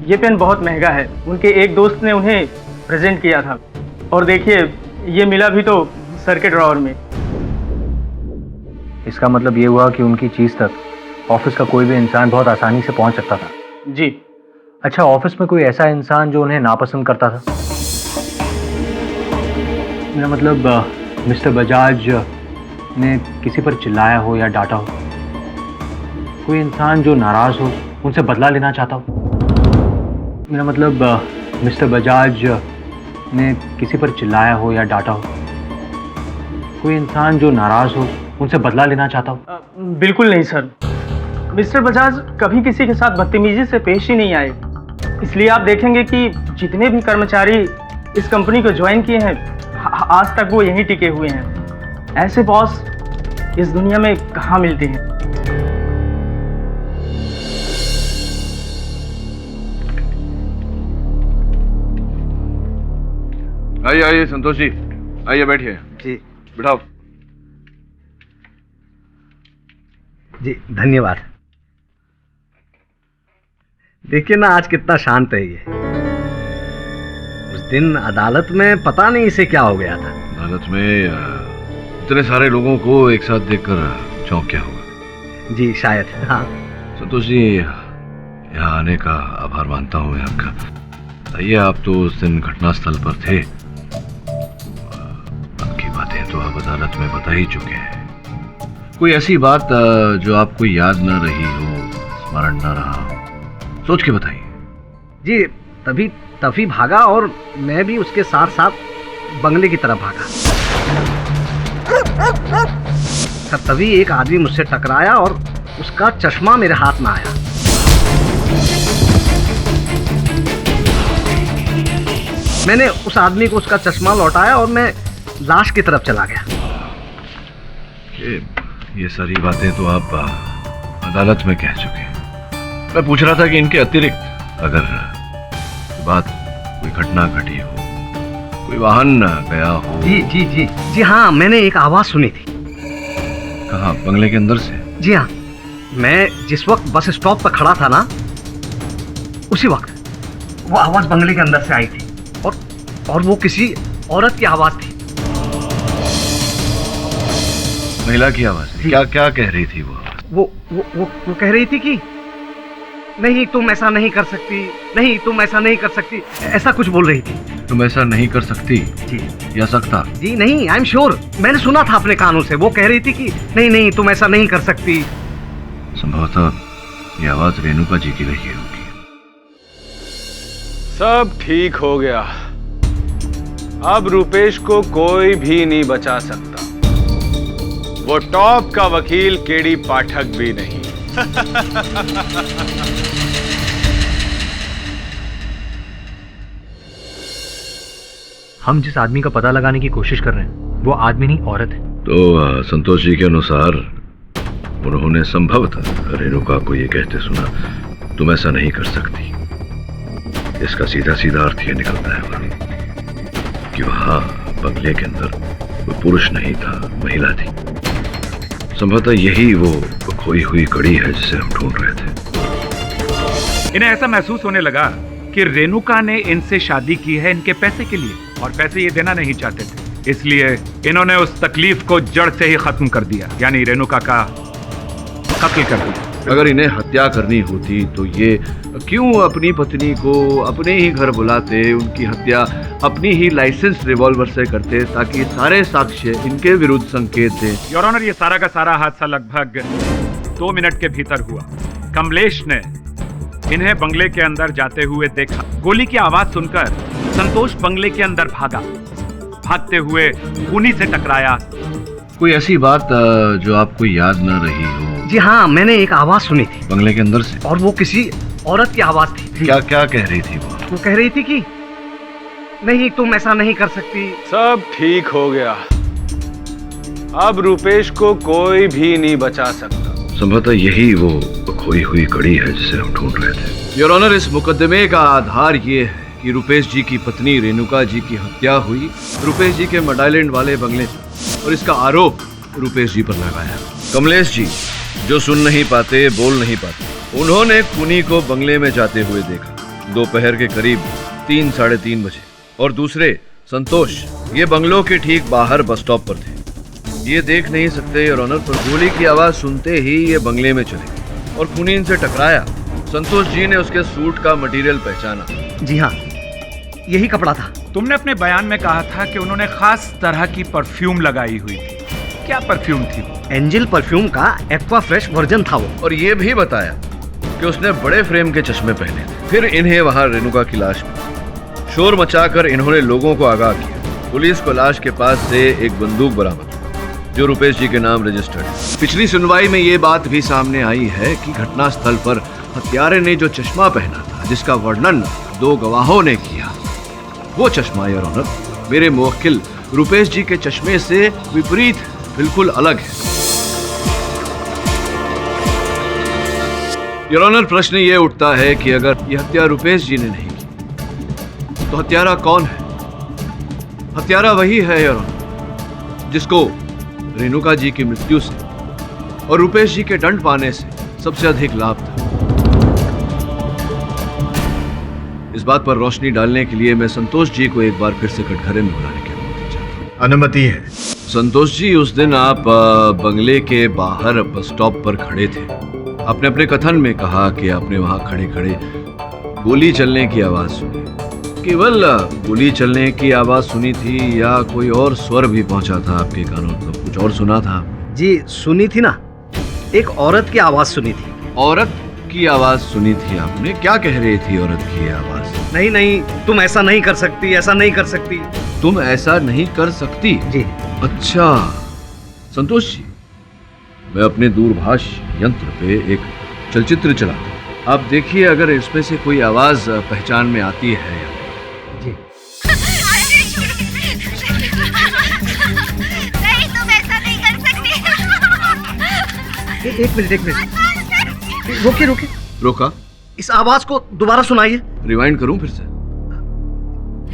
ये पेन बहुत महंगा है, उनके एक दोस्त ने उन्हें प्रेजेंट किया था, और देखिए ये मिला भी तो सर के ड्रॉवर में। इसका मतलब ये हुआ कि उनकी चीज़ तक ऑफिस का कोई भी इंसान बहुत आसानी से पहुंच सकता था? जी। अच्छा, ऑफिस में कोई ऐसा इंसान जो उन्हें नापसंद करता था? मेरा मतलब मिस्टर बजाज ने किसी पर चिल्लाया हो या डांटा हो, कोई इंसान जो नाराज हो, उनसे बदला लेना चाहता हो? मेरा मतलब मिस्टर बजाज ने किसी पर चिल्लाया हो या डांटा हो, कोई इंसान जो नाराज हो, उनसे बदला लेना चाहता हो? बिल्कुल नहीं सर, मिस्टर बजाज कभी किसी के साथ बदतमीजी से पेश ही नहीं आए। इसलिए आप देखेंगे कि जितने भी कर्मचारी इस कंपनी को ज्वाइन किए हैं, आज तक वो यहीं टिके हुए हैं। ऐसे बॉस इस दुनिया में कहाँ मिलते हैं? आइए आइए संतोष जी, आइए बैठिए। जी बिठाओ। जी धन्यवाद। देखिए ना, आज कितना शांत है ये। उस दिन अदालत में पता नहीं इसे क्या हो गया था। अदालत में इतने सारे लोगों को एक साथ देखकर चौंक क्या हुआ? जी शायद। हाँ संतोष जी, यहाँ आने का आभार मानता हूँ मैं आपका। बताइए, आप तो उस दिन घटनास्थल पर थे, बाकी बातें तो आप अदालत में बता ही चुके हैं। कोई ऐसी बात जो आपको याद ना रही हो, स्मरण ना रहा, सोच के बताइए। जी तभी भागा, और मैं भी उसके साथ साथ बंगले की तरफ भागा। सर, तभी एक आदमी मुझसे टकराया और उसका चश्मा मेरे हाथ में आया। मैंने उस आदमी को उसका चश्मा लौटाया और मैं लाश की तरफ चला गया। ये सारी बातें तो आप अदालत में कह चुके हैं। मैं पूछ रहा था कि इनके अतिरिक्त अगर बात कोई घटना घटी हो, कोई वाहन गया हो। जी हाँ, मैंने एक आवाज सुनी थी। कहाँ? बंगले के अंदर से? जी हाँ, मैं जिस वक्त बस स्टॉप पर खड़ा था ना, उसी वक्त वो आवाज बंगले के अंदर से आई थी, और वो किसी औरत की आवाज थी। महिला की आवाज? क्या क्या कह रही थी वो? वो कह रही थी कि नहीं तुम ऐसा नहीं कर सकती, नहीं तुम ऐसा नहीं कर सकती, ऐसा कुछ बोल रही थी। तुम ऐसा नहीं कर सकती? जी। या सकता? जी नहीं, आई एम श्योर, मैंने सुना था अपने कानों से। वो कह रही थी कि नहीं तुम ऐसा नहीं कर सकती। संभवतः ये आवाज रेणुका जी की रही होगी। सब ठीक हो गया, अब रुपेश को कोई भी नहीं बचा सकता। वो टॉप का वकील केडी पाठक भी नहीं। हम जिस आदमी का पता लगाने की कोशिश कर रहे हैं, वो आदमी नहीं औरत है। तो संतोष जी के अनुसार उन्होंने संभवतः रेणुका को ये कहते सुना, तुम ऐसा नहीं कर सकती। इसका सीधा सीधा अर्थ ये निकलता है कि वहां बंगले के अंदर कोई पुरुष नहीं था, महिला थी। संभवतः यही वो खोई हुई कड़ी है जिसे हम ढूंढ रहे थे। इन्हें ऐसा महसूस होने लगा कि रेणुका ने इनसे शादी की है इनके पैसे के लिए, और पैसे ये देना नहीं चाहते थे। इसलिए इन्होंने उस तकलीफ को जड़ से ही खत्म कर दिया, यानी रेणुका का कत्ल कर दिया। अगर इन्हें हत्या करनी होती तो ये क्यों अपनी पत्नी को अपने ही घर बुलाते, उनकी हत्या अपनी ही लाइसेंस रिवॉल्वर से करते, ताकि सारे साक्ष्य इनके विरुद्ध संकेत दें। योर ऑनर, ये सारा का सारा हादसा लगभग 2 मिनट के भीतर हुआ। कमलेश ने इन्हें बंगले के अंदर जाते हुए देखा। गोली की आवाज सुनकर संतोष बंगले के अंदर भागा। भागते हुए खूनी से टकराया। कोई ऐसी बात जो आपको याद न रही हो? जी हाँ, मैंने एक आवाज सुनी थी बंगले के अंदर से, और वो किसी औरत की आवाज थी। क्या क्या कह रही थी वो कह रही थी कि नहीं, तुम ऐसा नहीं कर सकती। सब ठीक हो गया, अब रुपेश को कोई भी नहीं बचा सकता। संभवतः यही वो खोई हुई कड़ी है जिसे हम ढूंढ रहे थे। योर ऑनर, इस मुकदमे का आधार ये है कि रुपेश जी की पत्नी रेणुका जी की हत्या हुई रुपेश जी के मड आइलैंड वाले बंगले से, और इसका आरोप रुपेश जी पर लगाया। कमलेश जी, जो सुन नहीं पाते, बोल नहीं पाते, उन्होंने खूनी को बंगले में जाते हुए देखा दोपहर के करीब 3 साढ़े 3 बजे। और दूसरे संतोष, ये बंगलों के ठीक बाहर बस स्टॉप पर थे। ये देख नहीं सकते योर ऑनर, पर गोली की आवाज सुनते ही ये बंगले में चले गए और खूनी इनसे टकराया। संतोष जी ने उसके सूट का मटेरियल पहचाना। जी हाँ, यही कपड़ा था। तुमने अपने बयान में कहा था कि उन्होंने खास तरह की परफ्यूम लगाई हुई थी। क्या परफ्यूम थी? एंजल परफ्यूम का एक्वा फ्रेश वर्जन था वो। और ये भी बताया कि उसने बड़े फ्रेम के चश्मे पहने थे। फिर इन्हें वहां रेणुका की लाश मिली। शोर मचाकर इन्होंने लोगों को आगाह किया। पुलिस को लाश के पास से एक बंदूक बरामद हुई जो रुपेश जी के नाम रजिस्टर्ड है। पिछली सुनवाई में ये बात भी सामने आई है कि घटनास्थल पर हत्यारे ने जो चश्मा पहना था, जिसका वर्णन 2 गवाहों ने किया, वो चश्मा योर ऑनर मेरे मुवक्किल रुपेश जी के चश्मे से विपरीत बिल्कुल अलग है। योर ऑनर, प्रश्न ये उठता है कि अगर यह हत्या रुपेश जी ने नहीं की तो हत्यारा कौन है? हत्यारा वही है योर ऑनर जिसको रेणुका जी की मृत्यु से और रुपेश जी के दंड पाने से सबसे अधिक लाभ था। इस बात पर रोशनी डालने के लिए मैं संतोष जी को एक बार फिर से कटघरे में बुलाने की अनुमति चाहता हूं। अनुमति है। संतोष जी, उस दिन आप बंगले के बाहर बस स्टॉप पर खड़े थे। आपने अपने कथन में कहा कि आपने वहां खड़े खड़े गोली चलने की आवाज सुनी। केवल गोली चलने की आवाज सुनी थी या कोई और स्वर भी पहुंचा था आपके कानों तक? कुछ और सुना था? जी सुनी थी ना, एक औरत की आवाज सुनी थी। औरत की आवाज सुनी थी आपने? क्या कह रही थी औरत की आवाज? नहीं नहीं, तुम ऐसा नहीं कर सकती, ऐसा नहीं कर सकती। तुम ऐसा नहीं कर सकती? जी। अच्छा संतोष जी, मैं अपने दूरभाष यंत्र पे एक चलचित्र चलाता हूँ। आप देखिए अगर इसमें से कोई आवाज पहचान में आती है या जी। नहीं, तुम ऐसा नहीं कर सकती। एक मिनट, रोकिए। रोका? इस आवाज को दोबारा सुनाइए। रिवाइंड करूं फिर से?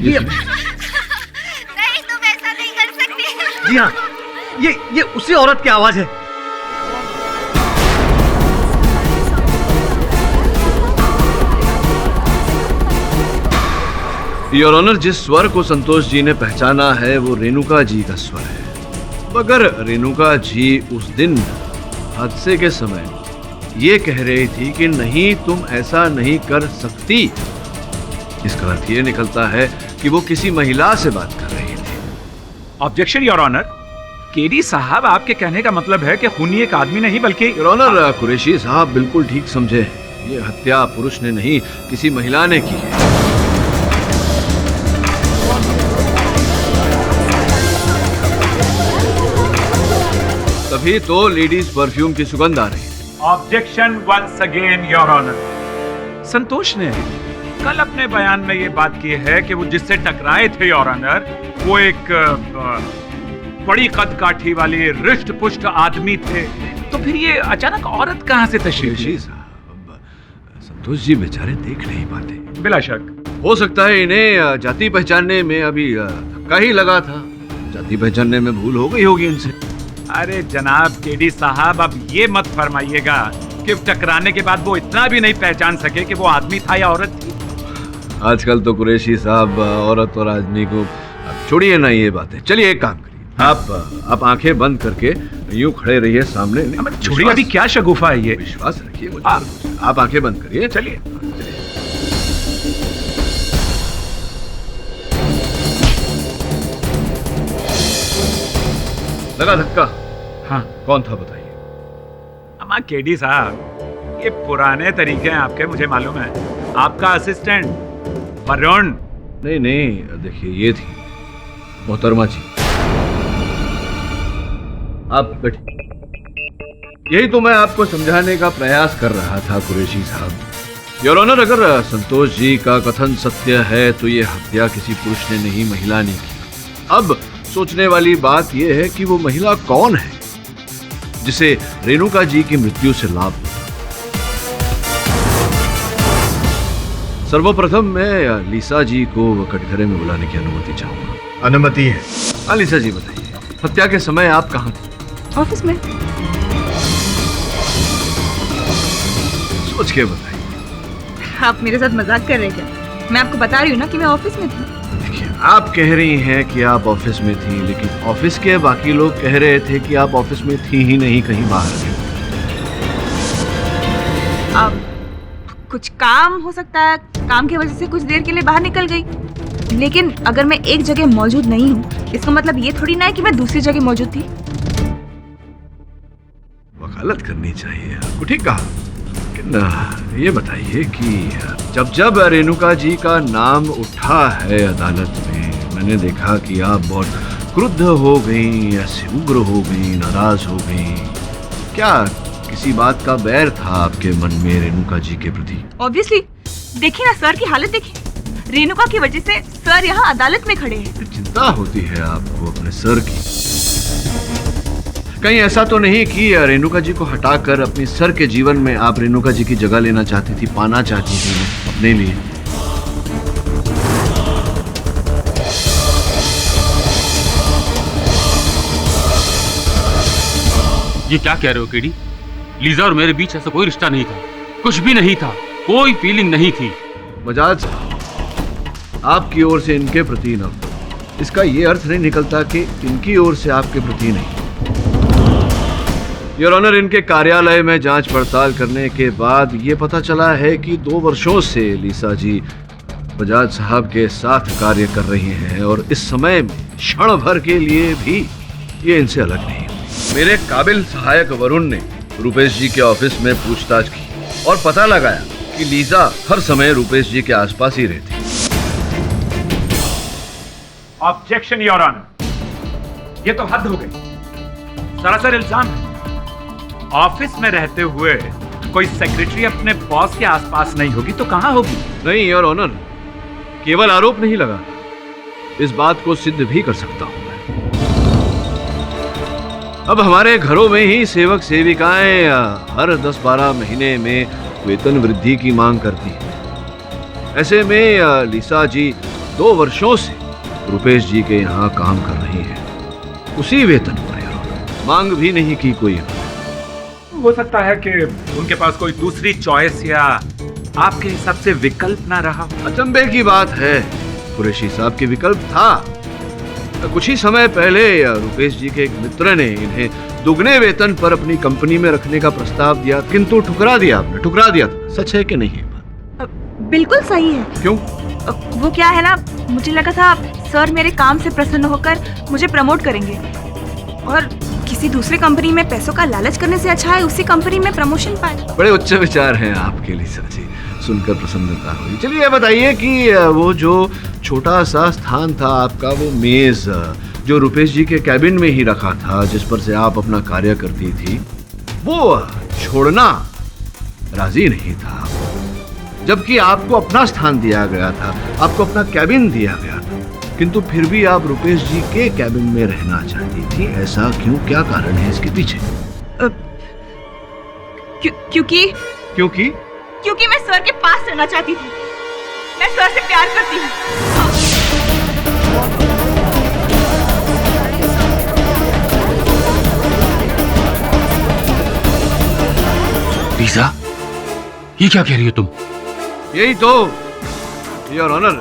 ये नहीं, तुम ऐसा नहीं कर सकती। जी हाँ, ये उसी औरत की आवाज है। योर ऑनर, जिस स्वर को संतोष जी ने पहचाना है वो रेणुका जी का स्वर है। मगर रेणुका जी उस दिन हादसे के समय ये कह रही थी कि नहीं, तुम ऐसा नहीं कर सकती। इसका अर्थ ये निकलता है कि वो किसी महिला से बात कर रही थी। Objection your honour. केडी साहब, आपके कहने का मतलब है कि खूनी एक आदमी नहीं बल्कि... योर ऑनर, कुरैशी साहब बिल्कुल ठीक समझे। ये हत्या पुरुष ने नहीं, किसी महिला ने की है। तभी तो लेडीज परफ्यूम की सुगंध आ रही है। Objection once again your honour. Santosh ने कल अपने बयान में ये बात की है कि वो जिससे टकराए थे योर ऑनर, वो एक बड़ी कद काठी वाली रिष्ट पुष्ट आदमी थे। तो फिर ये अचानक औरत कहां से तशरीफ ली? संतोष जी बेचारे देख नहीं पाते। बिला शक हो सकता है इन्हें जाति पहचानने में अभी धक्का ही लगा था। जाति पहचानने में भूल हो गई होगी इनसे। अरे जनाब केडी साहब, अब ये मत फरमाइएगा कि टकराने के बाद वो इतना भी नहीं पहचान सके कि वो आदमी था या औरत थी। आजकल तो कुरैशी साहब औरत और आदमी को छोड़िए ना ये बातें। चलिए एक काम करिए, आप आंखें बंद करके यूं खड़े रहिए सामने। छोड़िए, अभी क्या शगुफा है ये? विश्वास रखिए मुझ पर। आप आंखें बंद करिए। चलिए। लगा धक्का? हाँ। कौन था बताइए? अम्मा केडी साहब, ये पुराने तरीके हैं आपके, मुझे मालूम है। आपका असिस्टेंट वरुण। नहीं नहीं, देखिए ये थी मोहतरमा जी। आप बैठिए। यही तो मैं आपको समझाने का प्रयास कर रहा था कुरैशी साहब। योर ऑनर, अगर संतोष जी का कथन सत्य है तो ये हत्या किसी पुरुष ने नहीं, महिला ने की। अब सोचने वाली बात यह है कि वो महिला कौन है जिसे रेणुका जी की मृत्यु से लाभ होता। सर्वप्रथम मैं लीसा जी को कटघरे में बुलाने की अनुमति चाहूंगा। अनुमति है। हाँ लीसा जी बताइए, हत्या के समय आप कहाँ थे? ऑफिस में। सोच के बताइए। आप मेरे साथ मजाक कर रहे हैं क्या? मैं आपको बता रही हूँ ना कि मैं ऑफिस में थी। देखिए, आप कह रही हैं कि आप ऑफिस में थी, लेकिन ऑफिस के बाकी लोग कह रहे थे कि आप ऑफिस में थी ही नहीं, कहीं बाहर थी। अब कुछ काम हो सकता है, काम की वजह से कुछ देर के लिए बाहर निकल गई। लेकिन अगर मैं एक जगह मौजूद नहीं हूँ, इसका मतलब ये थोड़ी ना है कि मैं दूसरी जगह मौजूद थी। वकालत करनी चाहिए आपको, ठीक कहा। लेकिन ये बताइए कि जब रेणुका जी का नाम उठा है अदालत में, मैंने देखा कि आप बहुत क्रुद्ध हो गई, ऐसे उग्र हो गई, नाराज हो गई। क्या किसी बात का बैर था आपके मन में रेणुका जी के प्रति? ऑब्वियसली। देखिए ना सर की हालत देखिए। रेणुका की वजह से सर यहाँ अदालत में खड़े हैं। चिंता होती है आपको अपने सर की। कहीं ऐसा तो नहीं कि रेणुका जी को हटाकर अपनी सर के जीवन में आप रेणुका जी की जगह लेना चाहती थी, पाना चाहती थी अपने लिए? ये क्या कह रहे हो केडी? लीजा और मेरे बीच ऐसा कोई रिश्ता नहीं था, कुछ भी नहीं था, कोई फीलिंग नहीं थी। बजाज, आपकी ओर से इनके प्रति न, इसका ये अर्थ नहीं निकलता कि इनकी ओर से आपके प्रति नहीं। योर ऑनर, इनके कार्यालय में जांच पड़ताल करने के बाद ये पता चला है कि 2 वर्षों से लीसा जी बजाज साहब के साथ कार्य कर रही हैं और इस समय क्षण भर के लिए भी ये इनसे अलग नहीं। मेरे काबिल सहायक वरुण ने रुपेश जी के ऑफिस में पूछताछ की और पता लगाया कि लीजा हर समय रुपेश जी के आसपास ही रहती। ऑब्जेक्शन योर ऑनर, ये तो हद हो गई, सरासर इल्जाम है। ऑफिस में रहते हुए कोई सेक्रेटरी अपने बॉस के आसपास नहीं होगी तो कहां होगी? नहीं योर ऑनर, केवल आरोप नहीं लगा, इस बात को सिद्ध भी कर सकता हूं मैं। अब हमारे घरों में ही सेवक सेविकाएं हर 10-12 महीने में वेतन वृद्धि की मांग करती हैं। ऐसे में लीसा जी 2 वर्षों से रुपेश जी के यहाँ काम कर रही हैं, उसी वेतन पर। मांग भी नहीं की कोई। हो सकता है कि उनके पास कोई दूसरी चॉइस या आपके हिसाब से विकल्प ना रहा। अचंभे की बात है कुरैशी साहब, के विकल्प था। कुछ ही समय पहले रुपेश जी के एक मित्र ने इन्हें दुगने वेतन पर अपनी कंपनी में रखने का प्रस्ताव दिया, किंतु ठुकरा दिया आपने, ठुकरा दिया था। सच है कि नहीं? बिल्कुल सही है। क्यों? वो क्या है ना, मुझे लगा था सर मेरे काम से प्रसन्न होकर मुझे प्रमोट करेंगे और किसी दूसरी कंपनी में पैसों का लालच करने से अच्छा है उसी कंपनी में प्रमोशन पाए। बड़े उच्च विचार हैं आपके लीसा जी, सुनकर प्रसन्नता हुई। चलिए ये बताइए कि वो जो छोटा सा स्थान था आपका, वो मेज जो रुपेश जी के कैबिन में ही रखा था, जिस पर से आप अपना कार्य करती थी, वो छोड़ना राजी नहीं था, जबकि आपको अपना स्थान दिया गया था, आपको अपना कैबिन दिया गया था, किंतु फिर भी आप रुपेश जी के कैबिन में रहना चाहती थी। ऐसा क्यों? क्या कारण है इसके पीछे? क्योंकि मैं सर के पास रहना चाहती थी। मैं सर से प्यार करती हूँ। लीजा, ये क्या कह रही हो तुम? यही तो योर ऑनर,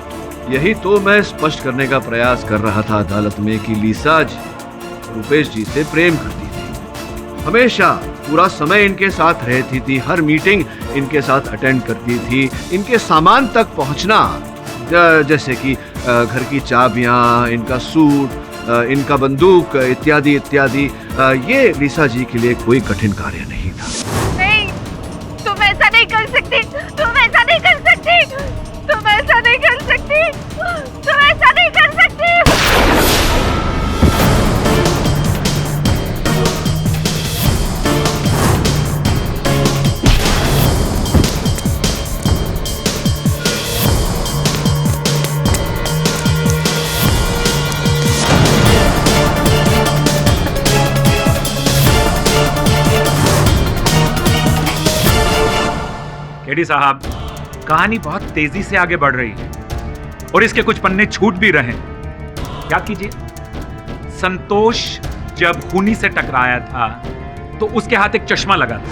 यही तो मैं स्पष्ट करने का प्रयास कर रहा था अदालत में कि लीसा रुपेश जी से प्रेम करती थी। हमेशा पूरा समय इनके साथ रहती थी, हर मीटिंग इनके साथ अटेंड करती थी। इनके सामान तक पहुंचना, जैसे कि घर की चाबियां, इनका सूट, इनका बंदूक इत्यादि इत्यादि, ये लीसा जी के लिए कोई कठिन कार्य नहीं था। नहीं, तुम ऐसा नहीं कर सकती, तुम ऐसा नहीं कर सकती, तुम ऐसा नहीं कर सकती, तुम ऐसा नहीं कर सकती। केडी साहब, कहानी बहुत तेजी से आगे बढ़ रही है और इसके कुछ पन्ने छूट भी रहे। क्या कीजिए, संतोष जब खूनी से टकराया था तो उसके हाथ एक चश्मा लगा था।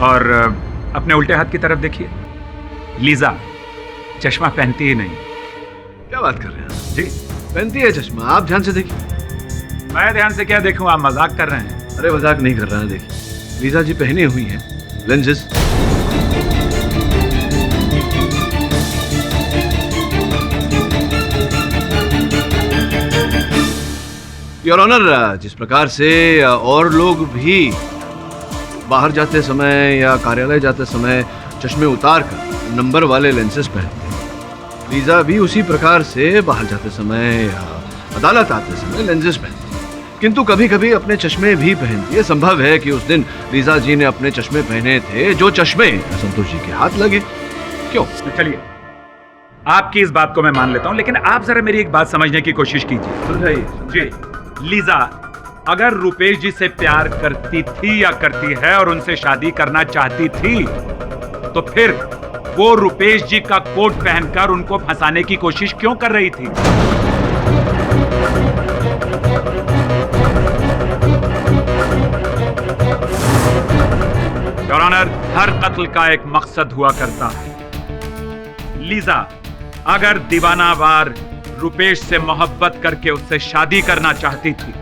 और अपने उल्टे हाथ की तरफ देखिए, लीजा चश्मा पहनती ही नहीं। क्या बात कर रहे हैं? जी पहनती है चश्मा, आप ध्यान से देखिए। मैं ध्यान से क्या देखूं, आप मजाक कर रहे हैं। अरे मजाक नहीं कर रहा है, देखिए लीजा जी पहनी हुई हैं लेंसेज। योर ऑनर, जिस प्रकार से और लोग भी बाहर जाते समय या कार्यालय जाते समय चश्मे उतार कर नंबर वाले लेंसेज पहनते हैं, लीजा भी उसी प्रकार से बाहर जाते समय या अदालत आते समय लेंसेज पहनते हैं। किंतु कभी कभी अपने चश्मे भी पहनती है। संभव है कि उस दिन लीजा जी ने अपने चश्मे पहने थे, जो चश्मे संतोष जी के हाथ लगे। क्यों? चलिए, आपकी इस बात को मैं मान लेता हूं, लेकिन आप जरा मेरी एक बात समझने की कोशिश कीजिए। समझाइए। जी, लीजा अगर रुपेश जी से प्यार करती थी या करती है और उनसे शादी करना चाहती थी, तो फिर वो रुपेश जी का कोट पहनकर उनको फंसाने की कोशिश क्यों कर रही थी? योर ऑनर, हर कत्ल का एक मकसद हुआ करता है। लीजा अगर दीवानावार रुपेश से मोहब्बत करके उससे शादी करना चाहती थी,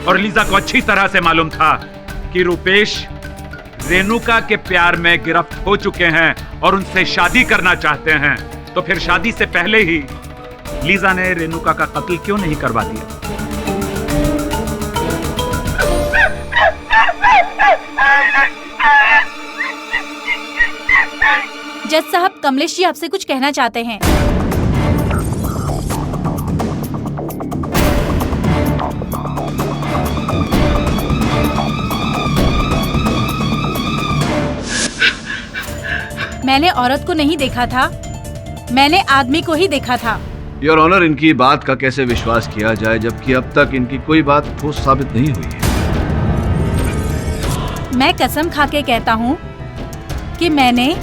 और लीजा को अच्छी तरह से मालूम था कि रुपेश रेणुका के प्यार में गिरफ्त हो चुके हैं और उनसे शादी करना चाहते हैं, तो फिर शादी से पहले ही लीजा ने रेणुका का कत्ल क्यों नहीं करवा दिया? जज साहब, कमलेश जी आपसे कुछ कहना चाहते हैं। मैंने औरत को नहीं देखा था, मैंने आदमी को ही देखा था। योर ऑनर, इनकी बात का कैसे विश्वास किया जाए जबकि अब तक इनकी कोई बात ठोस साबित नहीं हुई है। मैं कसम खा के कहता हूँ कि मैंने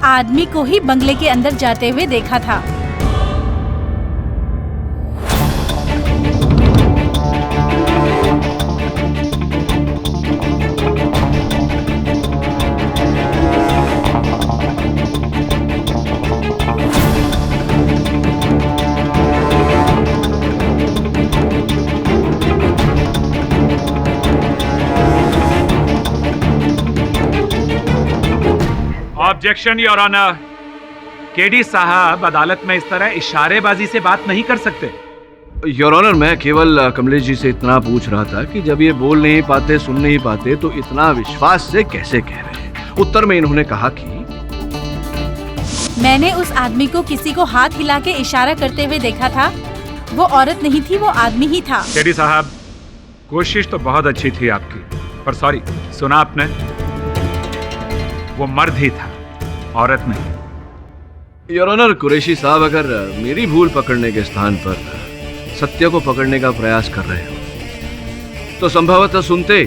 आदमी को ही बंगले के अंदर जाते हुए देखा था। ऑब्जेक्शन योर ऑनर, केडी साहब अदालत में इस तरह इशारेबाजी से बात नहीं कर सकते। योर ऑनर, मैं केवल कमलेश जी से इतना पूछ रहा था कि जब ये बोल नहीं पाते, सुन नहीं पाते, तो इतना विश्वास से कैसे कह रहे हैं। उत्तर में इन्होंने कहा कि मैंने उस आदमी को किसी को हाथ हिला के इशारा करते हुए देखा था। वो औरत नहीं थी, वो आदमी ही था। केडी साहब, कोशिश तो बहुत अच्छी थी आपकी, पर सॉरी, सुना आपने, वो मर्द ही था, औरत नहीं। योर ऑनर, कुरैशी साहब अगर मेरी भूल पकड़ने के स्थान पर सत्य को पकड़ने का प्रयास कर रहे हो तो संभवतः सुनते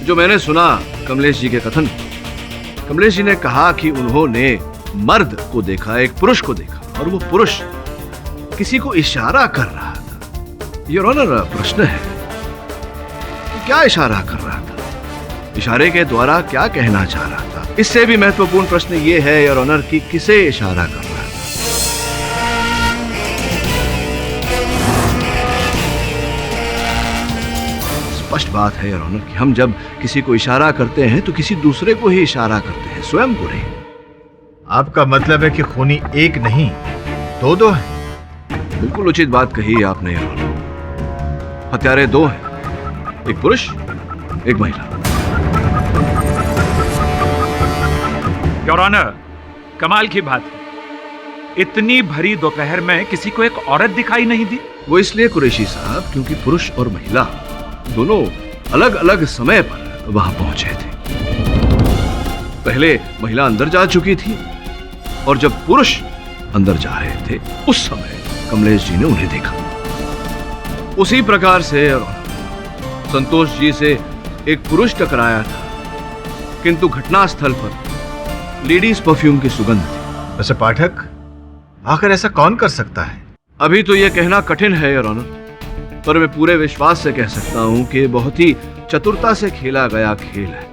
जो मैंने सुना कमलेश जी के कथन। कमलेश जी ने कहा कि उन्होंने मर्द को देखा, एक पुरुष को देखा, और वो पुरुष किसी को इशारा कर रहा था। योर ऑनर, प्रश्न है कि क्या इशारा कर रहा था, इशारे के द्वारा क्या कहना चाह रहा था? इससे भी महत्वपूर्ण प्रश्न ये है योर ऑनर कि किसे इशारा कर रहा था? स्पष्ट बात है योर ऑनर कि हम जब किसी को इशारा करते हैं तो किसी दूसरे को ही इशारा करते हैं, स्वयं को नहीं। आपका मतलब है कि खूनी एक नहीं दो हैं? बिल्कुल उचित बात कही आपने योर ऑनर। हत्यारे दो हैं, एक पुरुष एक महिला। योर ऑनर, कमाल की बात है, इतनी भरी दोपहर में किसी को एक औरत दिखाई नहीं दी। वो इसलिए कुरैशी साहब क्योंकि पुरुष और महिला दोनों अलग अलग समय पर वहां पहुंचे थे। पहले महिला अंदर जा चुकी थी और जब पुरुष अंदर जा रहे थे उस समय कमलेश जी ने उन्हें देखा। उसी प्रकार से संतोष जी से एक पुरुष टकराया था, किंतु घटनास्थल पर लेडीज परफ्यूम की सुगंध थी। वैसे पाठक, आखिर ऐसा कौन कर सकता है? अभी तो यह कहना कठिन है योर ऑनर, पर मैं पूरे विश्वास से कह सकता हूं कि बहुत ही चतुरता से खेला गया खेल है।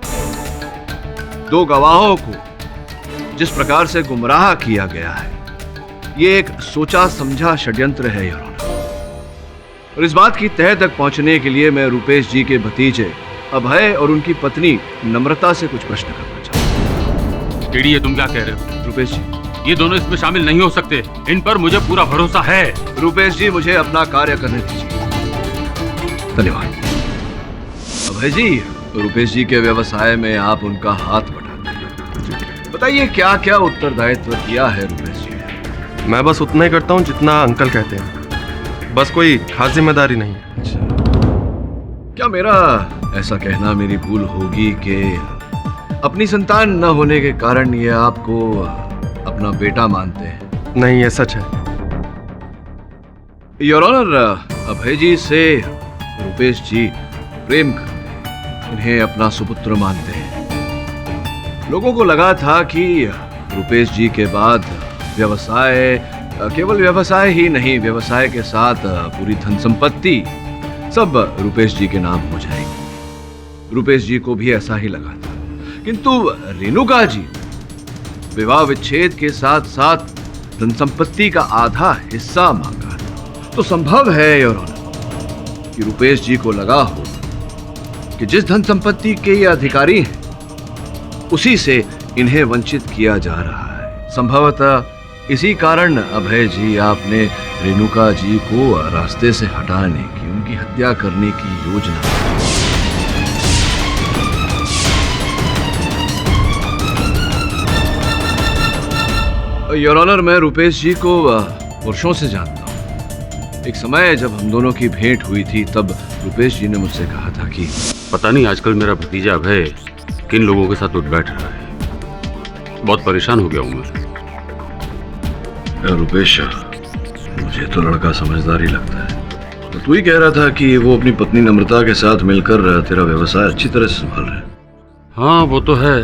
दो गवाहों को जिस प्रकार से गुमराह किया गया है, यह एक सोचा समझा षड्यंत्र है योर ऑनर। और इस बात की तह तक पहुंचने के लिए मैं रूपेश जी के भतीजे अभय और उनकी पत्नी नम्रता से कुछ प्रश्न करना चाहता हूं। केडी, ये तुम क्या कह रहे हो? रूपेश जी, ये दोनों इसमें शामिल नहीं हो सकते, इन पर मुझे पूरा भरोसा है। रूपेश जी, मुझे अपना कार्य करने दीजिए। धन्यवाद। अभय जी, रूपेश जी के व्यवसाय में आप उनका हाथ बटाते हैं, बताइए क्या क्या उत्तरदायित्व किया है रूपेश जी? मैं बस उतना ही करता हूँ जितना अंकल कहते हैं, बस कोई खास जिम्मेदारी नहीं। अच्छा, क्या मेरा ऐसा कहना मेरी भूल होगी कि अपनी संतान न होने के कारण ये आपको अपना बेटा मानते हैं? नहीं, ये सच है योर ऑनर। अभय जी से रूपेश जी प्रेम करते हैं, इन्हें अपना सुपुत्र मानते हैं। लोगों को लगा था कि रूपेश जी के बाद व्यवसाय, केवल व्यवसाय ही नहीं, व्यवसाय के साथ पूरी धन संपत्ति सब रूपेश जी के नाम हो जाएगी। रूपेश जी को भी ऐसा ही लगा था, किंतु रेणुका जी विवाह विच्छेद के साथ साथ धन संपत्ति का आधा हिस्सा मांगा। तो संभव है योर ऑनर कि रूपेश जी को लगा हो कि जिस धन संपत्ति के ये अधिकारी हैं उसी से इन्हें वंचित किया जा रहा है। संभवतः इसी कारण अभय जी आपने रेणुका जी को रास्ते से हटाने की, उनकी हत्या करने की योजना। योर ऑनर, मैं रूपेश जी को वर्षों से जानता हूँ। एक समय जब हम दोनों की भेंट हुई थी तब रूपेश जी ने मुझसे कहा था कि पता नहीं आजकल मेरा भतीजा अभय किन लोगों के साथ उठ बैठ रहा है, बहुत परेशान हो गया हूँ मैं। रूपेश, मुझे तो लड़का समझदार ही लगता है। तो तू ही कह रहा था कि वो अपनी पत्नी नम्रता के साथ मिलकर तेरा व्यवसाय अच्छी तरह से संभाल रहे हैं। हाँ, वो तो है,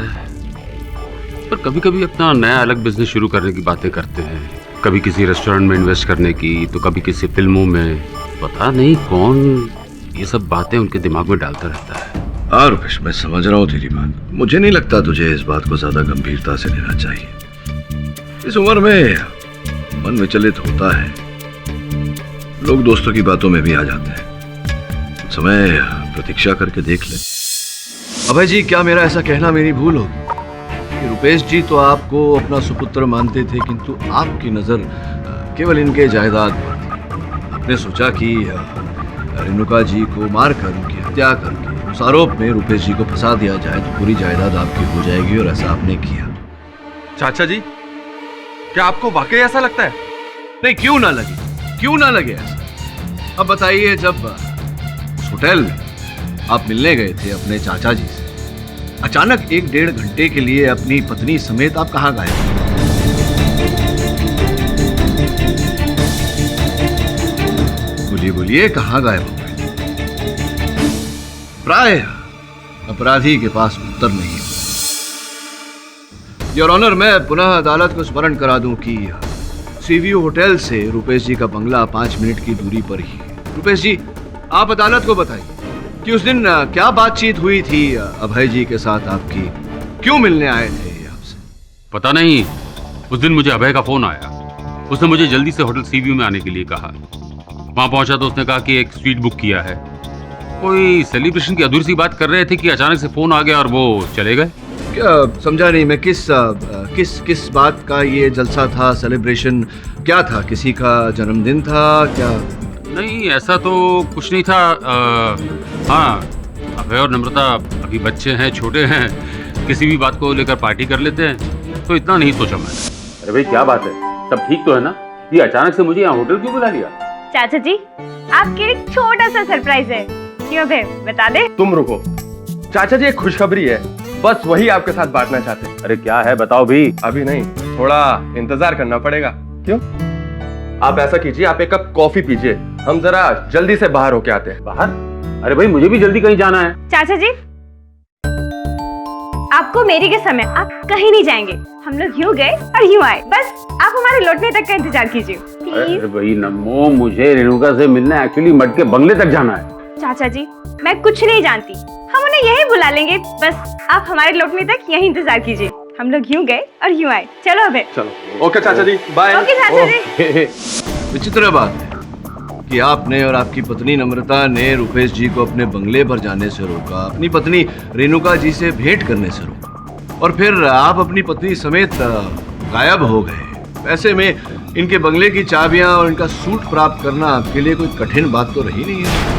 पर कभी कभी अपना नया अलग बिजनेस शुरू करने की बातें करते हैं। कभी किसी रेस्टोरेंट में इन्वेस्ट करने की, तो कभी किसी फिल्मों में। पता नहीं कौन ये सब बातें उनके दिमाग में डालता रहता है। हाँ रूपेश, मैं समझ रहा हूँ तेरी बात। मुझे नहीं लगता तुझे इस बात को ज्यादा गंभीरता से लेना चाहिए। इस उम्र में मन विचलित होता है, लोग दोस्तों की बातों में भी आ जाते हैं। कुछ समय प्रतीक्षा करके देख ले। अभय जी, क्या मेरा ऐसा कहना मेरी भूल होगी कि रूपेश जी तो आपको अपना सुपुत्र मानते थे, किंतु आपकी नजर केवल इनके जायदाद पर थी। आपने सोचा कि रेणुका जी को मारकर उनकी हत्या करके उस आरोप में रूपेश जी को फंसा दिया जाए तो पूरी जायदाद आपकी हो जाएगी, और ऐसा आपने किया। चाचा जी, क्या आपको वाकई ऐसा लगता है? नहीं, क्यों ना लगे, क्यों ना लगे ऐसा। अब बताइए, जब उस होटल में आप मिलने गए थे अपने चाचा जी से, अचानक 1-1.5 घंटे के लिए अपनी पत्नी समेत आप कहां गए? बोलिए बोलिए, कहां गायब हो गए? प्राय अपराधी के पास उत्तर नहीं है। योर ऑनर, मैं पुनः अदालत को स्मरण करा दूं कि सीवीयू होटल से रूपेश जी का बंगला 5 मिनट की दूरी पर ही है। रुपेश जी, आप अदालत को बताइए कि उस दिन क्या बातचीत हुई थी अभय जी के साथ आपकी, क्यों मिलने आए थे आपसे? पता नहीं, उस दिन मुझे अभय का फोन आया। उसने मुझे जल्दी से होटल सी व्यू में आने के लिए कहा। वहां पहुंचा तो उसने कहा कि एक स्वीट बुक किया है। कोई सेलिब्रेशन की अधूरी सी बात कर रहे थे कि अचानक से फोन आ गया और वो चले गए। क्या समझा नहीं मैं, किस बात का ये जलसा था, सेलिब्रेशन क्या था? किसी का जन्मदिन था क्या? नहीं, ऐसा तो कुछ नहीं था। हाँ, अभय और नम्रता अभी बच्चे हैं, छोटे हैं, किसी भी बात को लेकर पार्टी कर लेते हैं, तो इतना नहीं सोचा मैंने। अरे भाई क्या बात है, सब ठीक तो है ना? ये अचानक से मुझे यहाँ होटल क्यों बुला लिया? चाचा जी, आपके एक छोटा सा सरप्राइज है। क्यों बे, बता दे? तुम रुको चाचा जी, एक खुशखबरी है, बस वही आपके साथ बांटना चाहते हैं। अरे क्या है, बताओ भी। अभी नहीं, थोड़ा इंतजार करना पड़ेगा। क्यों? आप ऐसा कीजिए, आप एक कप कॉफी पीजिए, हम जरा जल्दी से बाहर होके आते हैं। बाहर? अरे भाई मुझे भी जल्दी कहीं जाना है। चाचा जी, आपको मेरी के समय आप कहीं नहीं जाएंगे। हम लोग यूं गए और यूं आए, बस आप हमारे लौटने तक का इंतजार कीजिए प्लीज। अरे भाई नमो, मुझे रेणुका से मिलने एक्चुअली मट के बंगले तक जाना है। चाचा जी, मैं कुछ नहीं जानती, हम उन्हें यही बुला लेंगे, बस आप हमारे लौटने तक यही इंतजार कीजिए। हम लोग यूं गए और यूं आए। चलो अबे। चलो। ओके चाचा जी, बाय। ओके चाचा जी। विचित्र बात है कि आपने और आपकी पत्नी नम्रता ने रुपेश जी को अपने बंगले पर जाने से रोका, अपनी पत्नी रेणुका जी से भेंट करने से रोका, और फिर आप अपनी पत्नी समेत गायब हो गए। ऐसे में इनके बंगले की चाबियां और इनका सूट प्राप्त करना आपके लिए कोई कठिन बात तो रही नहीं है।